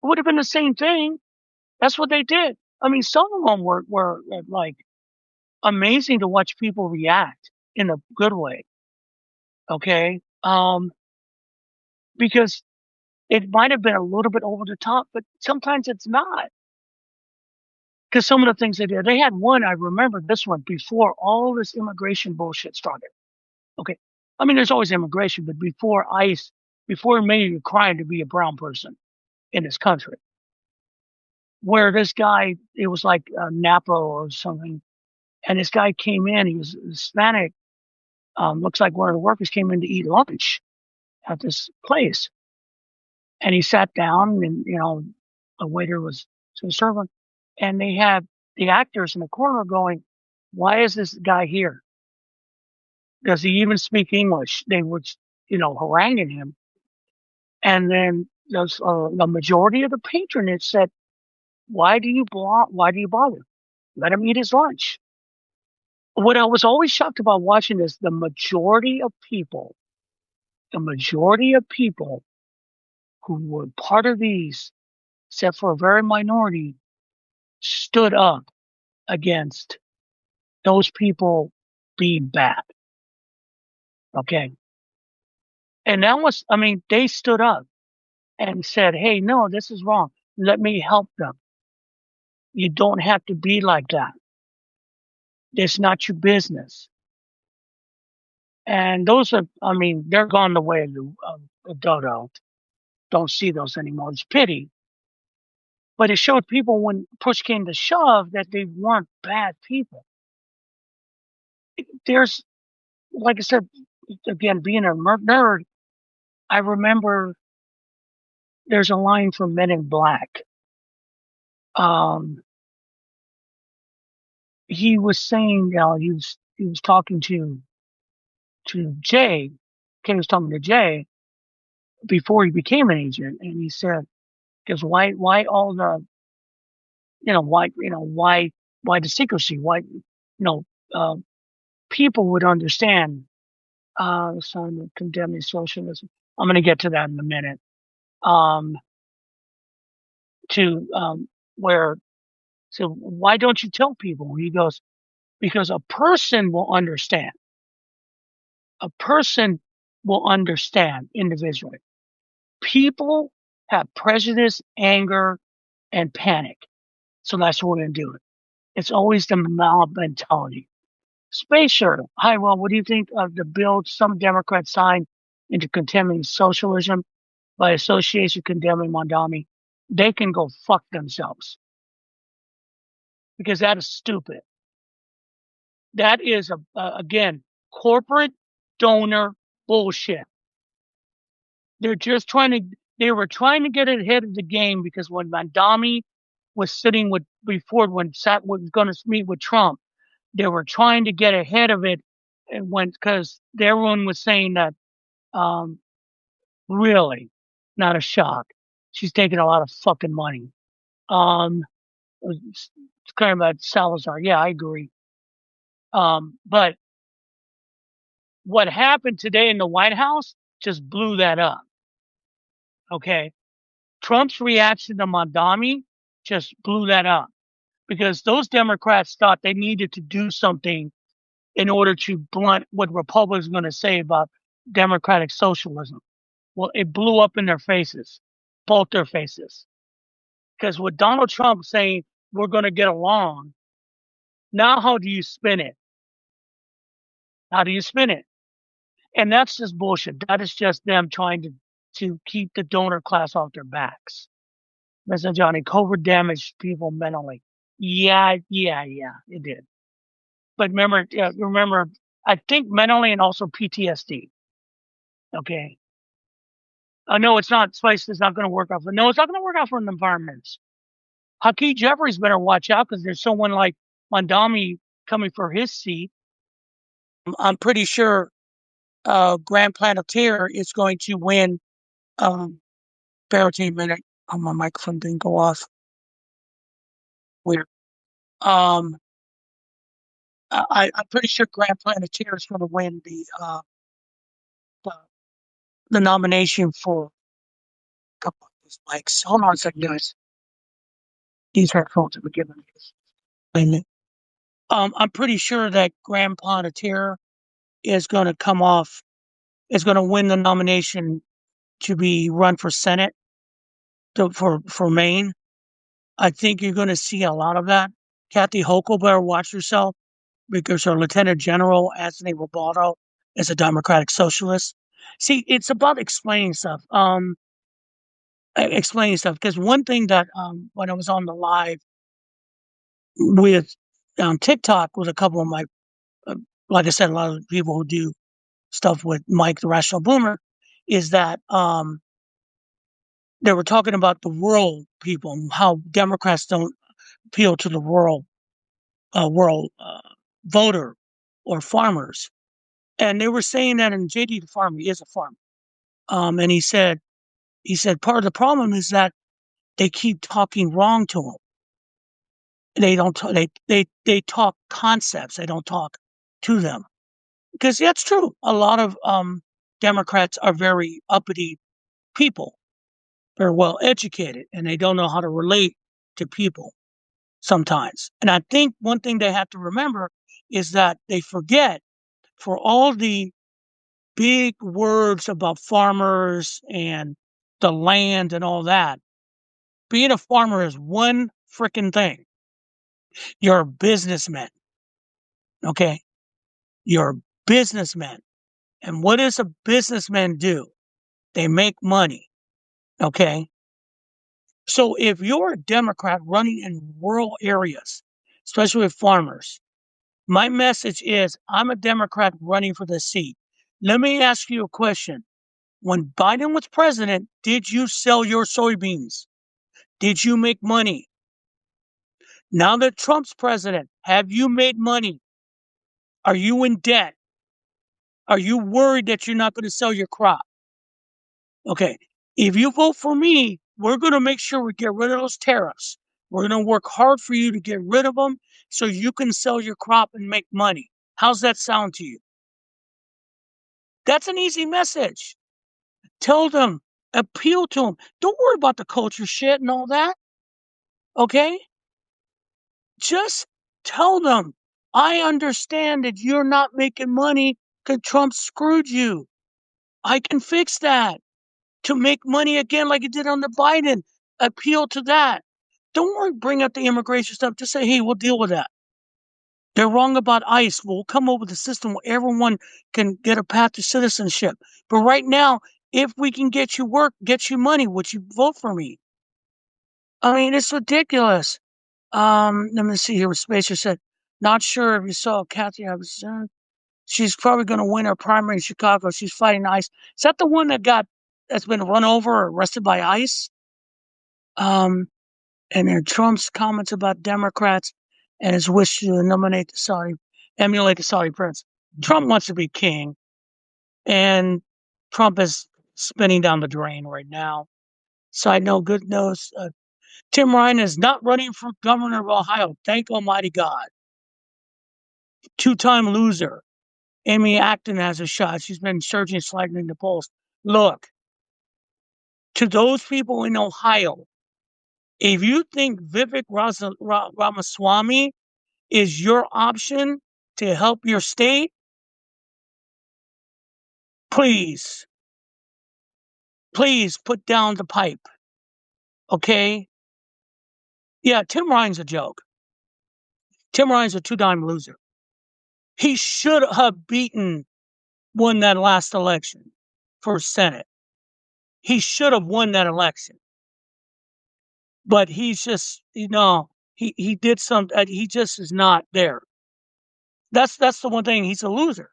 would have been the same thing. That's what they did. I mean, some of them were like amazing to watch people react in a good way. Okay? Because it might have been a little bit over the top, but sometimes it's not. Because some of the things they did, they had one, I remember this one, before all this immigration bullshit started. Okay. I mean, there's always immigration, but before ICE, before it made it a crime to be a brown person in this country, where this guy, it was like Napa or something, and this guy came in, he was Hispanic, looks like one of the workers came in to eat lunch at this place. And he sat down, and, a waiter was serving, and they had the actors in the corner going, "Why is this guy here? Does he even speak English?" They were, haranguing him. And then the majority of the patronage said, why do you bother? Let him eat his lunch." What I was always shocked about watching is the majority of people who were part of these, except for a very minority, stood up against those people being bad. Okay. And they stood up and said, "Hey, no, this is wrong. Let me help them. You don't have to be like that. It's not your business." And those they're gone the way of the dodo. Don't see those anymore. It's pity. But it showed people when push came to shove that they weren't bad people. There's, like I said, again, being a nerd, I remember there's a line from Men in Black. He was saying, he was talking to Jay. Ken was talking to Jay before he became an agent, and he said, "Because why all the, why the secrecy? Why, people would understand, son of condemning socialism." I'm going to get to that in a minute. Where, so why don't you tell people? He goes, "Because a person will understand. A person will understand individually. People have prejudice, anger, and panic. So that's what we're going to do. It's always the mob mentality." Space shuttle. Hi, well, what do you think of the bill some Democrats signed into condemning socialism by association condemning Mondami? They can go fuck themselves. Because that is stupid. That is, again, corporate donor bullshit. They were trying to get ahead of the game, because when Mondami was sitting was going to meet with Trump, they were trying to get ahead of it it went because everyone was saying that, um, really, not a shock. She's taking a lot of fucking money. Um, it's kind of about Salazar. Yeah, I agree. But what happened today in the White House just blew that up. Okay. Trump's reaction to Mondami just blew that up because those Democrats thought they needed to do something in order to blunt what Republicans are going to say about democratic socialism. Well, it blew up in their faces, both their faces. Because with Donald Trump saying we're going to get along, now how do you spin it? How do you spin it? And that's just bullshit. That is just them trying to keep the donor class off their backs. Mr. Johnny, COVID damaged people mentally. Yeah, it did. But remember, I think mentally and also PTSD. Okay. No, it's not. Spice is not going to work out for. No, it's not going to work out for the environments. Hakeem Jeffries better watch out because there's someone like Mondami coming for his seat. I'm pretty sure Grand Planeteer is going to win. Bear with me a minute. Oh, my microphone didn't go off. Weird. Um, I'm pretty sure Grand Planeteer is going to win the, the nomination for a couple of these mics. Hold on a second, guys. These headphones have been given me. Wait a minute. I'm pretty sure that Grand Planeteer is going to come off, is going to win the nomination to be run for Senate for Maine. I think you're going to see a lot of that. Kathy Hochul better watch herself because her Lieutenant General, Anthony Robaldo, is a Democratic Socialist. See, it's about explaining stuff. Explaining stuff. Because one thing that when I was on the live with TikTok with a couple of my, uh, like I said, a lot of people who do stuff with Mike the Rational Boomer, is that they were talking about the rural people and how Democrats don't appeal to the rural voter or farmers. And they were saying that, and JD the farmer, he is a farmer. And he said part of the problem is that they keep talking wrong to him. They don't talk, they talk concepts. They don't talk to them because that's true. A lot of Democrats are very uppity people. They're well educated and they don't know how to relate to people sometimes. And I think one thing they have to remember is that they forget for all the big words about farmers and the land and all that. Being a farmer is one freaking thing. You're a businessman. Okay. You're a businessman. And what does a businessman do? They make money. Okay. So if you're a Democrat running in rural areas, especially with farmers, my message is I'm a Democrat running for the seat. Let me ask you a question. When Biden was president, did you sell your soybeans? Did you make money? Now that Trump's president, have you made money? Are you in debt? Are you worried that you're not going to sell your crop? Okay. If you vote for me, we're going to make sure we get rid of those tariffs. We're going to work hard for you to get rid of them so you can sell your crop and make money. How's that sound to you? That's an easy message. Tell them, appeal to them. Don't worry about the culture shit and all that. Okay? Just tell them, I understand that you're not making money because Trump screwed you. I can fix that to make money again like he did under Biden. Appeal to that. Don't worry, bring up the immigration stuff. Just say, hey, we'll deal with that. They're wrong about ICE. We'll come up with a system where everyone can get a path to citizenship. But right now, if we can get you work, get you money, would you vote for me? I mean, it's ridiculous. Let me see here what Spacer said. Not sure if you saw Kathy. She's probably going to win her primary in Chicago. She's fighting ICE. Is that the one that's been run over or arrested by ICE? And then Trump's comments about Democrats and his wish to emulate the Saudi prince. Trump wants to be king, and Trump is spinning down the drain right now. Side note, good news. Tim Ryan is not running for governor of Ohio. Thank Almighty God. Two-time loser. Amy Acton has a shot. She's been surging slightly in the polls. Look, to those people in Ohio, if you think Vivek Ramaswamy is your option to help your state, please, please put down the pipe. Okay? Yeah, Tim Ryan's a joke. Tim Ryan's a two-time loser. He should have won that last election for Senate. He should have won that election. But he's just, he did something. He just is not there. That's the one thing. He's a loser.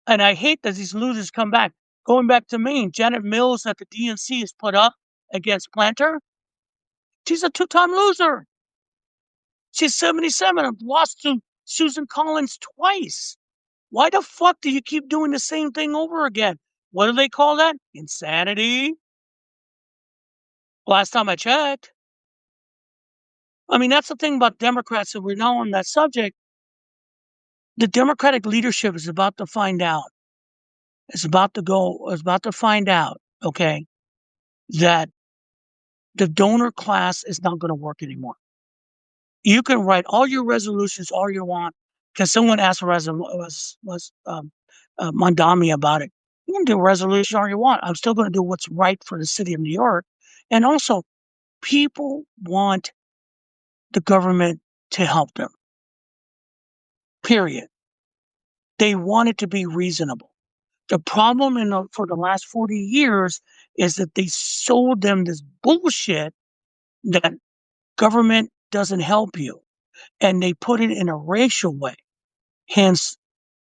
And I hate that these losers come back. Going back to Maine, Janet Mills that the DNC has put up against Planter, she's a two-time loser. She's 77 and lost to Susan Collins twice. Why the fuck do you keep doing the same thing over again? What do they call that? Insanity. Last time I checked. I mean, that's the thing about Democrats, and we're now on that subject. The Democratic leadership is about to find out. It's about to find out, okay, that the donor class is not going to work anymore. You can write all your resolutions all you want, because someone asked Mondami about it. You can do a resolution all you want. I'm still going to do what's right for the city of New York. And also, people want the government to help them. Period. They want it to be reasonable. The problem for the last 40 years is that they sold them this bullshit that government doesn't help you. And they put it in a racial way. Hence,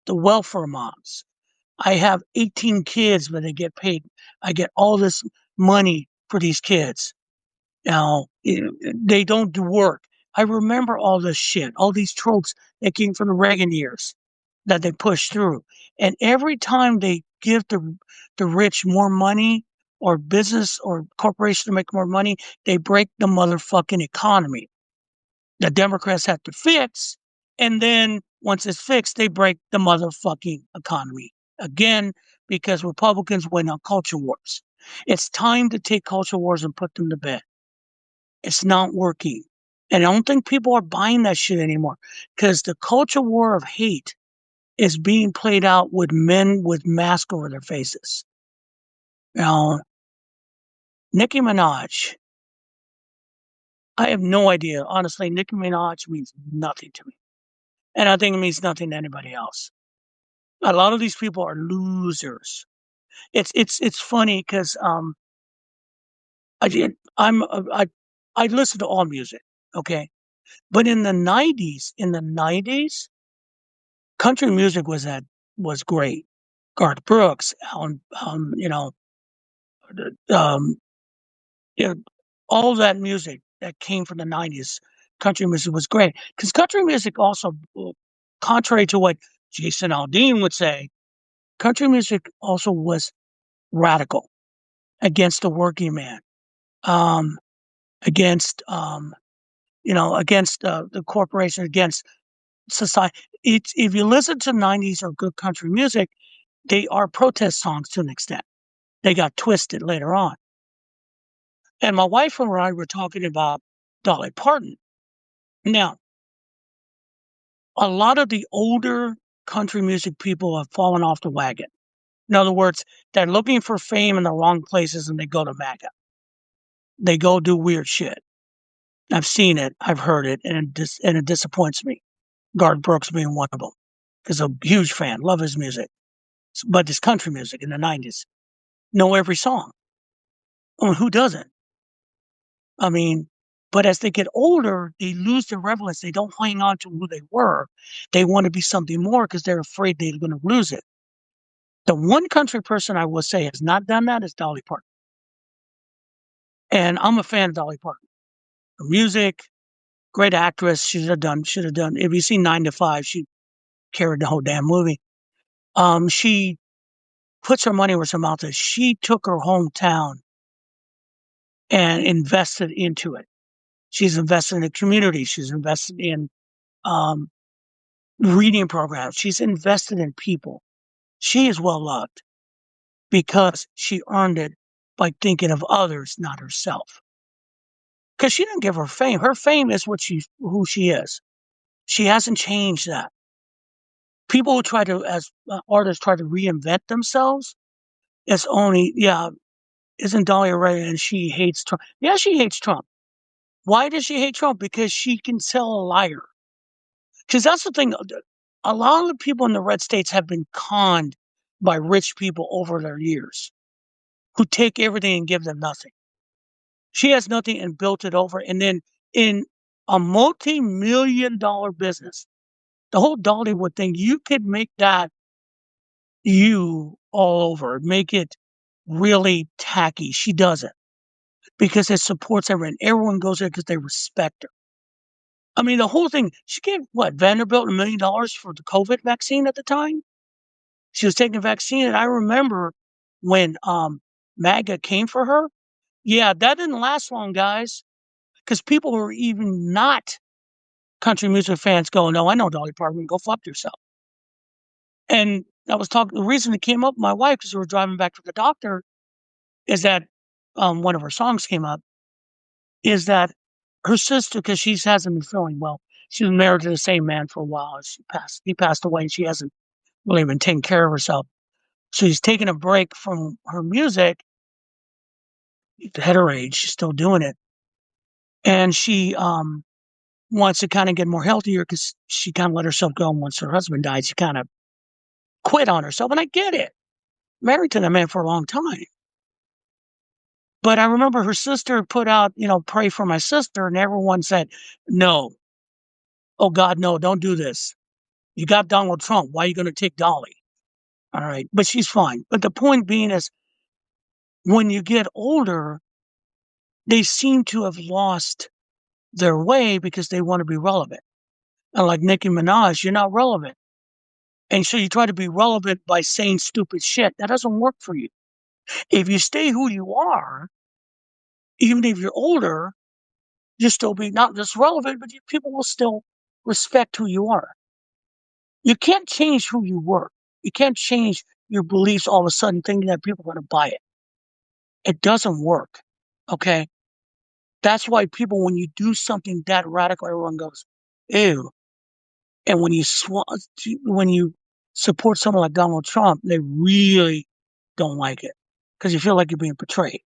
the welfare moms. I have 18 kids, but they get paid. I get all this money for these kids. Now, they don't do work. I remember all this shit, all these tropes that came from the Reagan years that they pushed through. And every time they give the rich more money or business or corporation to make more money, they break the motherfucking economy. The Democrats have to fix. And then once it's fixed, they break the motherfucking economy again because Republicans win on culture wars. It's time to take culture wars and put them to bed. It's not working. And I don't think people are buying that shit anymore because the culture war of hate is being played out with men with masks over their faces. Now, Nicki Minaj, I have no idea. Honestly, Nicki Minaj means nothing to me. And I think it means nothing to anybody else. A lot of these people are losers. It's funny because I listen to all music, okay, but in the '90s, country music was great. Garth Brooks, um, you know, all that music that came from the '90s, country music was great because country music also, contrary to what Jason Aldean would say, country music also was radical against the working man, um, against the corporation, against society. If you listen to '90s or good country music, they are protest songs to an extent. They got twisted later on. And my wife and I were talking about Dolly Parton. Now, a lot of the older country music people have fallen off the wagon. In other words, they're looking for fame in the wrong places and they go to MAGA. They go do weird shit. I've seen it, I've heard it, and it disappoints me. Garth Brooks being one of them. Because I'm a huge fan, love his music. But his country music in the '90s, know every song. I mean, who doesn't? I mean, but as they get older, they lose their relevance. They don't hang on to who they were. They want to be something more because they're afraid they're going to lose it. The one country person I will say has not done that is Dolly Parton. And I'm a fan of Dolly Parton. Her music, great actress. Should have done. If you see 9 to 5, she carried the whole damn movie. She puts her money where her mouth is. She took her hometown and invested into it. She's invested in the community. She's invested in um, reading programs. She's invested in people. She is well loved because she earned it by thinking of others, not herself. Because she didn't give her fame. Her fame is who she is. She hasn't changed that. People who try to, as artists, try to reinvent themselves. It's only, yeah, isn't Dahlia right? And she hates Trump. Yeah, she hates Trump. Why does she hate Trump? Because she can tell a liar. Because that's the thing. A lot of the people in the red states have been conned by rich people over their years who take everything and give them nothing. She has nothing and built it over. And then in a multi-million-dollar business, the whole Dollywood thing, you could make that you all over, make it really tacky. She doesn't because it supports everyone. Everyone goes there because they respect her. I mean, the whole thing, she gave what, Vanderbilt $1 million for the COVID vaccine at the time? She was taking a vaccine. And I remember when MAGA came for her. Yeah, that didn't last long, guys, because people were even not country music fans going, no, I know Dolly Parton, go fuck yourself. And I was talking, the reason it came up with my wife, because we were driving back to the doctor, is that one of her songs came up, is that her sister, because she hasn't been feeling well, she was married to the same man for a while. He passed away, and she hasn't really been taking care of herself. So she's taking a break from her music. At her age, she's still doing it. And she wants to kind of get more healthier because she kind of let herself go. And once her husband died, she kind of quit on herself. And I get it. Married to that man for a long time. But I remember her sister put out, pray for my sister. And everyone said, no. Oh, God, no, don't do this. You got Donald Trump. Why are you going to take Dolly? All right. But she's fine. But the point being is when you get older, they seem to have lost their way because they want to be relevant. And like Nicki Minaj, you're not relevant. And so you try to be relevant by saying stupid shit. That doesn't work for you. If you stay who you are, even if you're older, you still be not just relevant, but people will still respect who you are. You can't change who you were. You can't change your beliefs all of a sudden thinking that people are going to buy it. It doesn't work. Okay. That's why people, when you do something that radical, everyone goes, ew. And when you support someone like Donald Trump, they really don't like it because you feel like you're being betrayed.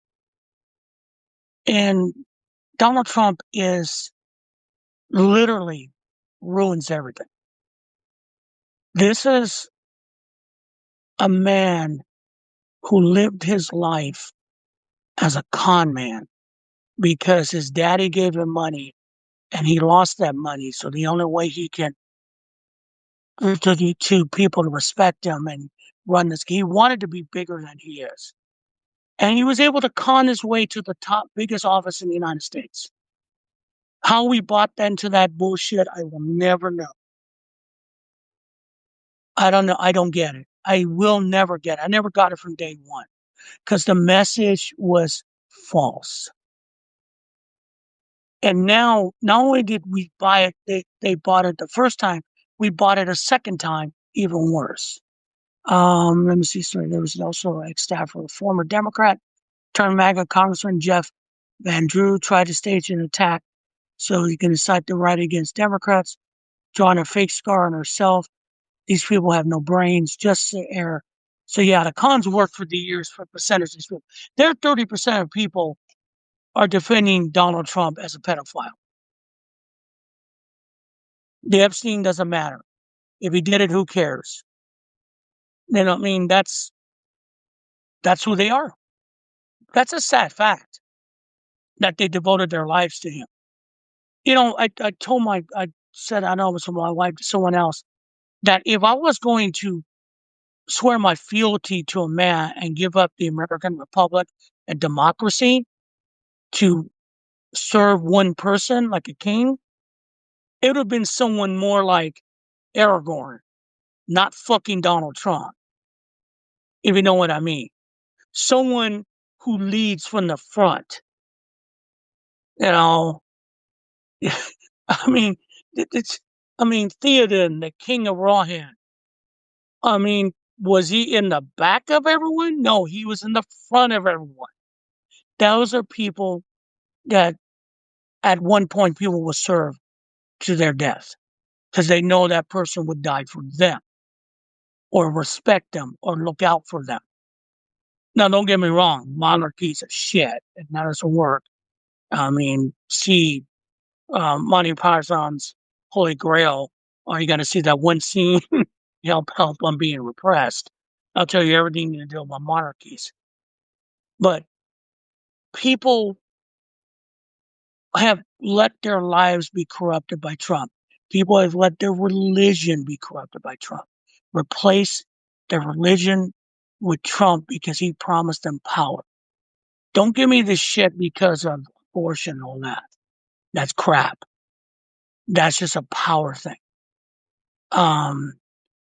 And Donald Trump is literally ruins everything. This is a man who lived his life as a con man because his daddy gave him money and he lost that money. So the only way he can to people to respect him and run this, he wanted to be bigger than he is. And he was able to con his way to the top biggest office in the United States. How we bought into that bullshit, I will never know. I don't know. I don't get it. I will never get it. I never got it from day one because the message was false. And now, not only did we buy it, they bought it the first time, we bought it a second time, even worse. Let me see. Sorry, there was also an ex-staffer, a former Democrat turned MAGA Congressman Jeff Van Drew tried to stage an attack so he can incite the right against Democrats, drawing a fake scar on herself. These people have no brains, just the air. So yeah, the cons worked for the years for percentages. Their 30% of people are defending Donald Trump as a pedophile. The Epstein doesn't matter. If he did it, who cares? I mean, that's who they are. That's a sad fact that they devoted their lives to him. I said, I know it was from my wife to someone else, that if I was going to swear my fealty to a man and give up the American Republic and democracy to serve one person like a king, it would have been someone more like Aragorn, not fucking Donald Trump. if you know what I mean. Someone who leads from the front, you know. I mean, it's, I mean, Theoden, the king of Rohan. I mean, was he in the back of everyone? No, he was in the front of everyone. Those are people that at one point people will serve to their death because they know that person would die for them or respect them or look out for them. Now, don't get me wrong, monarchies are shit and that doesn't work. I mean, see Monty Python's Holy Grail, or you got to see that one scene, help on being repressed. I'll tell you everything you do about monarchies. But people have let their lives be corrupted by Trump. People have let their religion be corrupted by Trump. Replace their religion with Trump because he promised them power. Don't give me this shit because of abortion and all that. That's crap. That's just a power thing.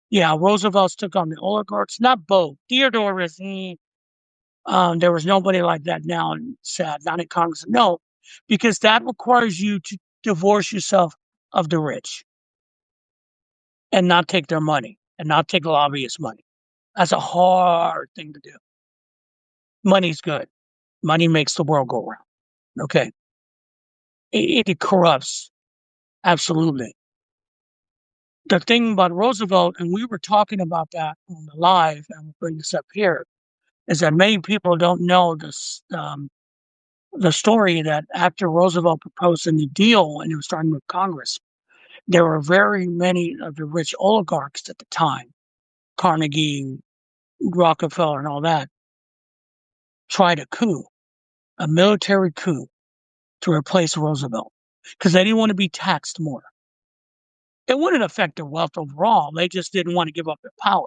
Yeah, Roosevelt took on the oligarchs, not both. Theodore is, there was nobody like that now, and sad, not in Congress. No, because that requires you to divorce yourself of the rich and not take their money and not take lobbyist money. That's a hard thing to do. Money's good. Money makes the world go round. Okay. It corrupts. Absolutely. The thing about Roosevelt, and we were talking about that on the live, and we'll bring this up here, is that many people don't know this, the story that after Roosevelt proposed a New Deal and he was starting with Congress, there were very many of the rich oligarchs at the time, Carnegie, Rockefeller, and all that, tried a coup, a military coup to replace Roosevelt because they didn't want to be taxed more. It wouldn't affect their wealth overall. They just didn't want to give up their power,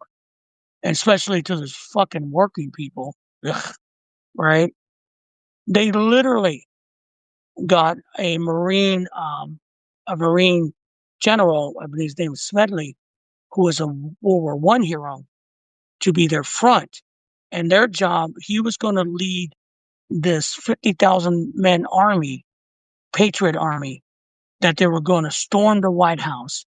and especially to those fucking working people, ugh, right? They literally got a Marine general, I believe his name was Smedley, who was a World War One hero, to be their front. And their job, he was going to lead this 50,000 men army, Patriot Army, that they were going to storm the White House,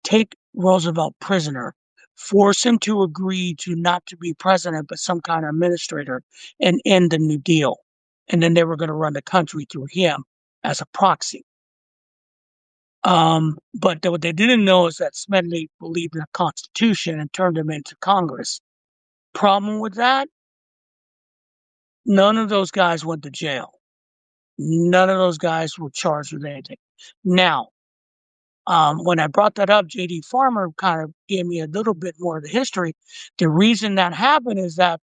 take Roosevelt prisoner, force him to agree to not to be president, but some kind of administrator, and end the New Deal. And then they were going to run the country through him as a proxy. But what they didn't know is that Smedley believed in the Constitution and turned him into Congress. Problem with that? None of those guys went to jail. None of those guys were charged with anything. Now, when I brought that up, J.D. Farmer kind of gave me a little bit more of the history. The reason that happened is that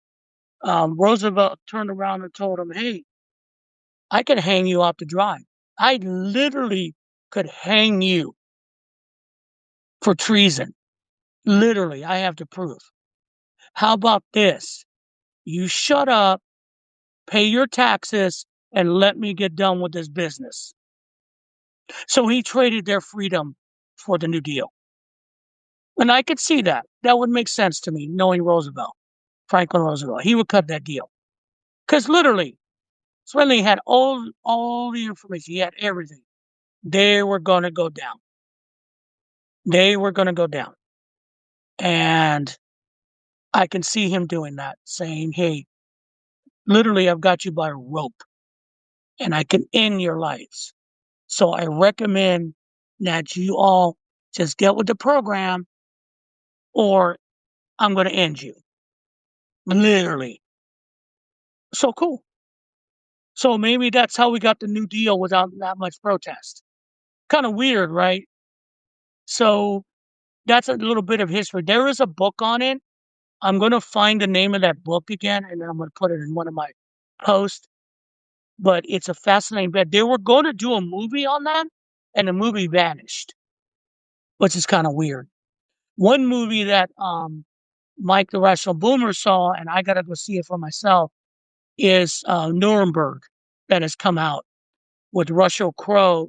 Roosevelt turned around and told him, hey, I could hang you out to dry. I literally could hang you for treason. Literally, I have the proof. How about this? You shut up, pay your taxes, and let me get done with this business. So he traded their freedom for the New Deal. And I could see that. That would make sense to me, knowing Roosevelt, Franklin Roosevelt. He would cut that deal. Because literally, Swinley had all the information. He had everything. They were going to go down. They were going to go down. And I can see him doing that, saying, hey, literally, I've got you by a rope and I can end your lives. So I recommend that you all just get with the program or I'm going to end you. Literally. So cool. So maybe that's how we got the New Deal without that much protest. Kind of weird, right? So that's a little bit of history. There is a book on it. I'm going to find the name of that book again, and then I'm going to put it in one of my posts. But it's a fascinating bit. They were going to do a movie on that, and the movie vanished, which is kind of weird. One movie that Mike the Rational Boomer saw, and I got to go see it for myself, is Nuremberg that has come out with Russell Crowe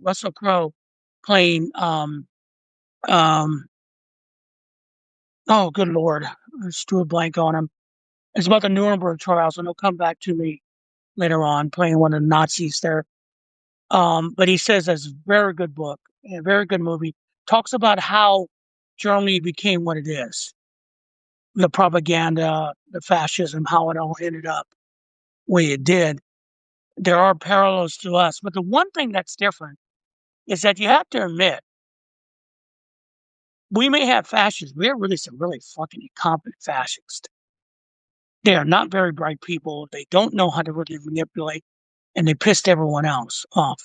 playing oh good lord, I just drew a blank on him. It's about the Nuremberg trials, and he'll come back to me later on, playing one of the Nazis there. But he says it's a very good book, a very good movie. Talks about how Germany became what it is, the propaganda, the fascism, how it all ended up the way it did. There are parallels to us, but the one thing that's different is that you have to admit we may have fascists. We have really some really fucking incompetent fascists. They are not very bright people. They don't know how to really manipulate, and they pissed everyone else off.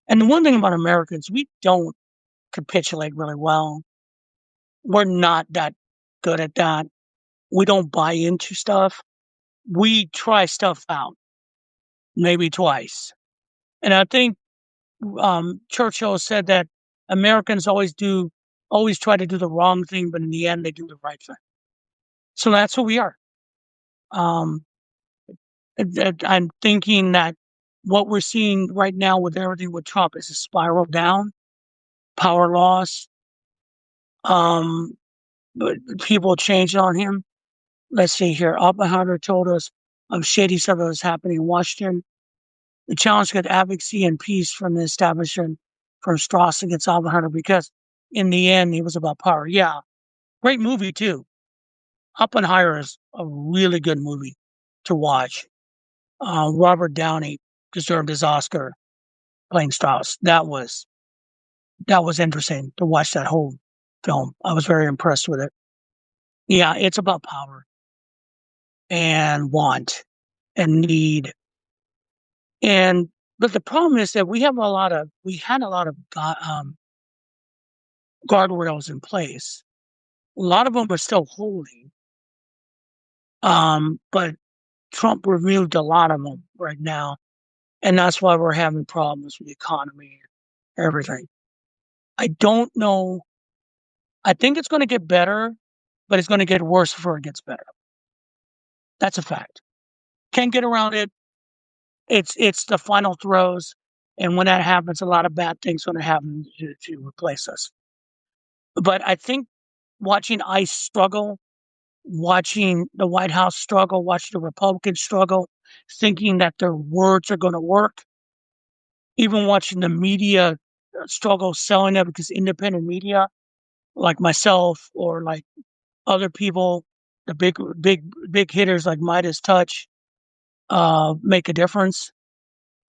And the one thing about Americans, we don't capitulate really well. We're not that good at that. We don't buy into stuff. We try stuff out, maybe twice. And I think Churchill said that Americans always try to do the wrong thing, but in the end, they do the right thing. So that's who we are. Um, I'm thinking that what we're seeing right now with everything with Trump is a spiral down, power loss, um, but people change on him. Let's see here. Oppenheimer told us of shady stuff that was happening in Washington. The challenge got advocacy and peace from the establishment from Strauss against Oppenheimer because in the end, it was about power. Yeah. Great movie, too. Oppenheimer is a really good movie to watch. Robert Downey deserved his Oscar playing Strauss. That was interesting to watch that whole film. I was very impressed with it. Yeah, it's about power and want and need. And but the problem is that we had a lot of guardrails in place. A lot of them are still holding. But Trump removed a lot of them right now. And that's why we're having problems with the economy and everything. I don't know. I think it's going to get better, but it's going to get worse before it gets better. That's a fact. Can't get around it. It's the final throes. And when that happens, a lot of bad things are going to happen to replace us. But I think watching ICE struggle, watching the White House struggle, watching the Republicans struggle, thinking that their words are going to work, even watching the media struggle selling it because independent media, like myself or like other people, the big hitters like Midas Touch, make a difference.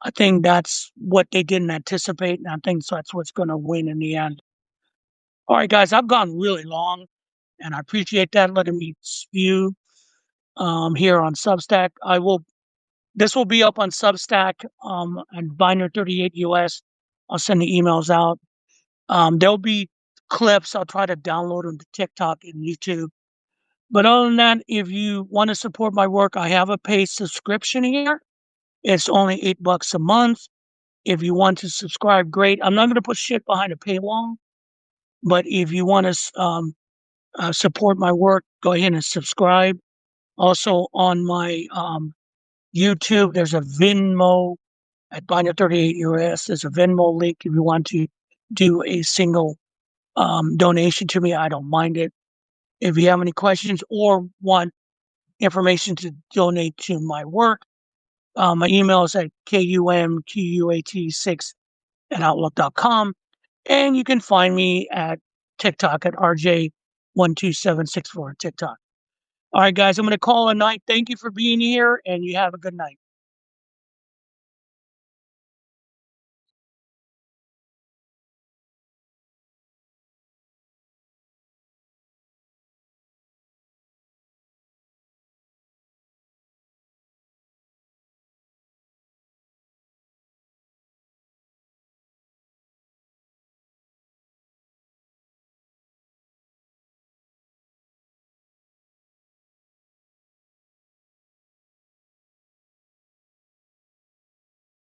I think that's what they didn't anticipate, and I think that's what's going to win in the end. All right, guys, I've gone really long, and I appreciate that letting me spew here on Substack. This will be up on Substack and Binder 38 US. I'll send the emails out. There'll be clips. I'll try to download them to TikTok and YouTube. But other than that, if you want to support my work, I have a paid subscription here. It's only $8 a month. If you want to subscribe, great. I'm not going to put shit behind a paywall, but if you want to support my work, go ahead and subscribe. Also on my YouTube, there's a Venmo at Binder 38 US. There's a Venmo link if you want to do a single donation to me. I don't mind it. If you have any questions or want information to donate to my work, my email is at kumquat6@outlook.com. And you can find me at TikTok at RJ12764 TikTok. All right, guys, I'm going to call it a night. Thank you for being here, and you have a good night.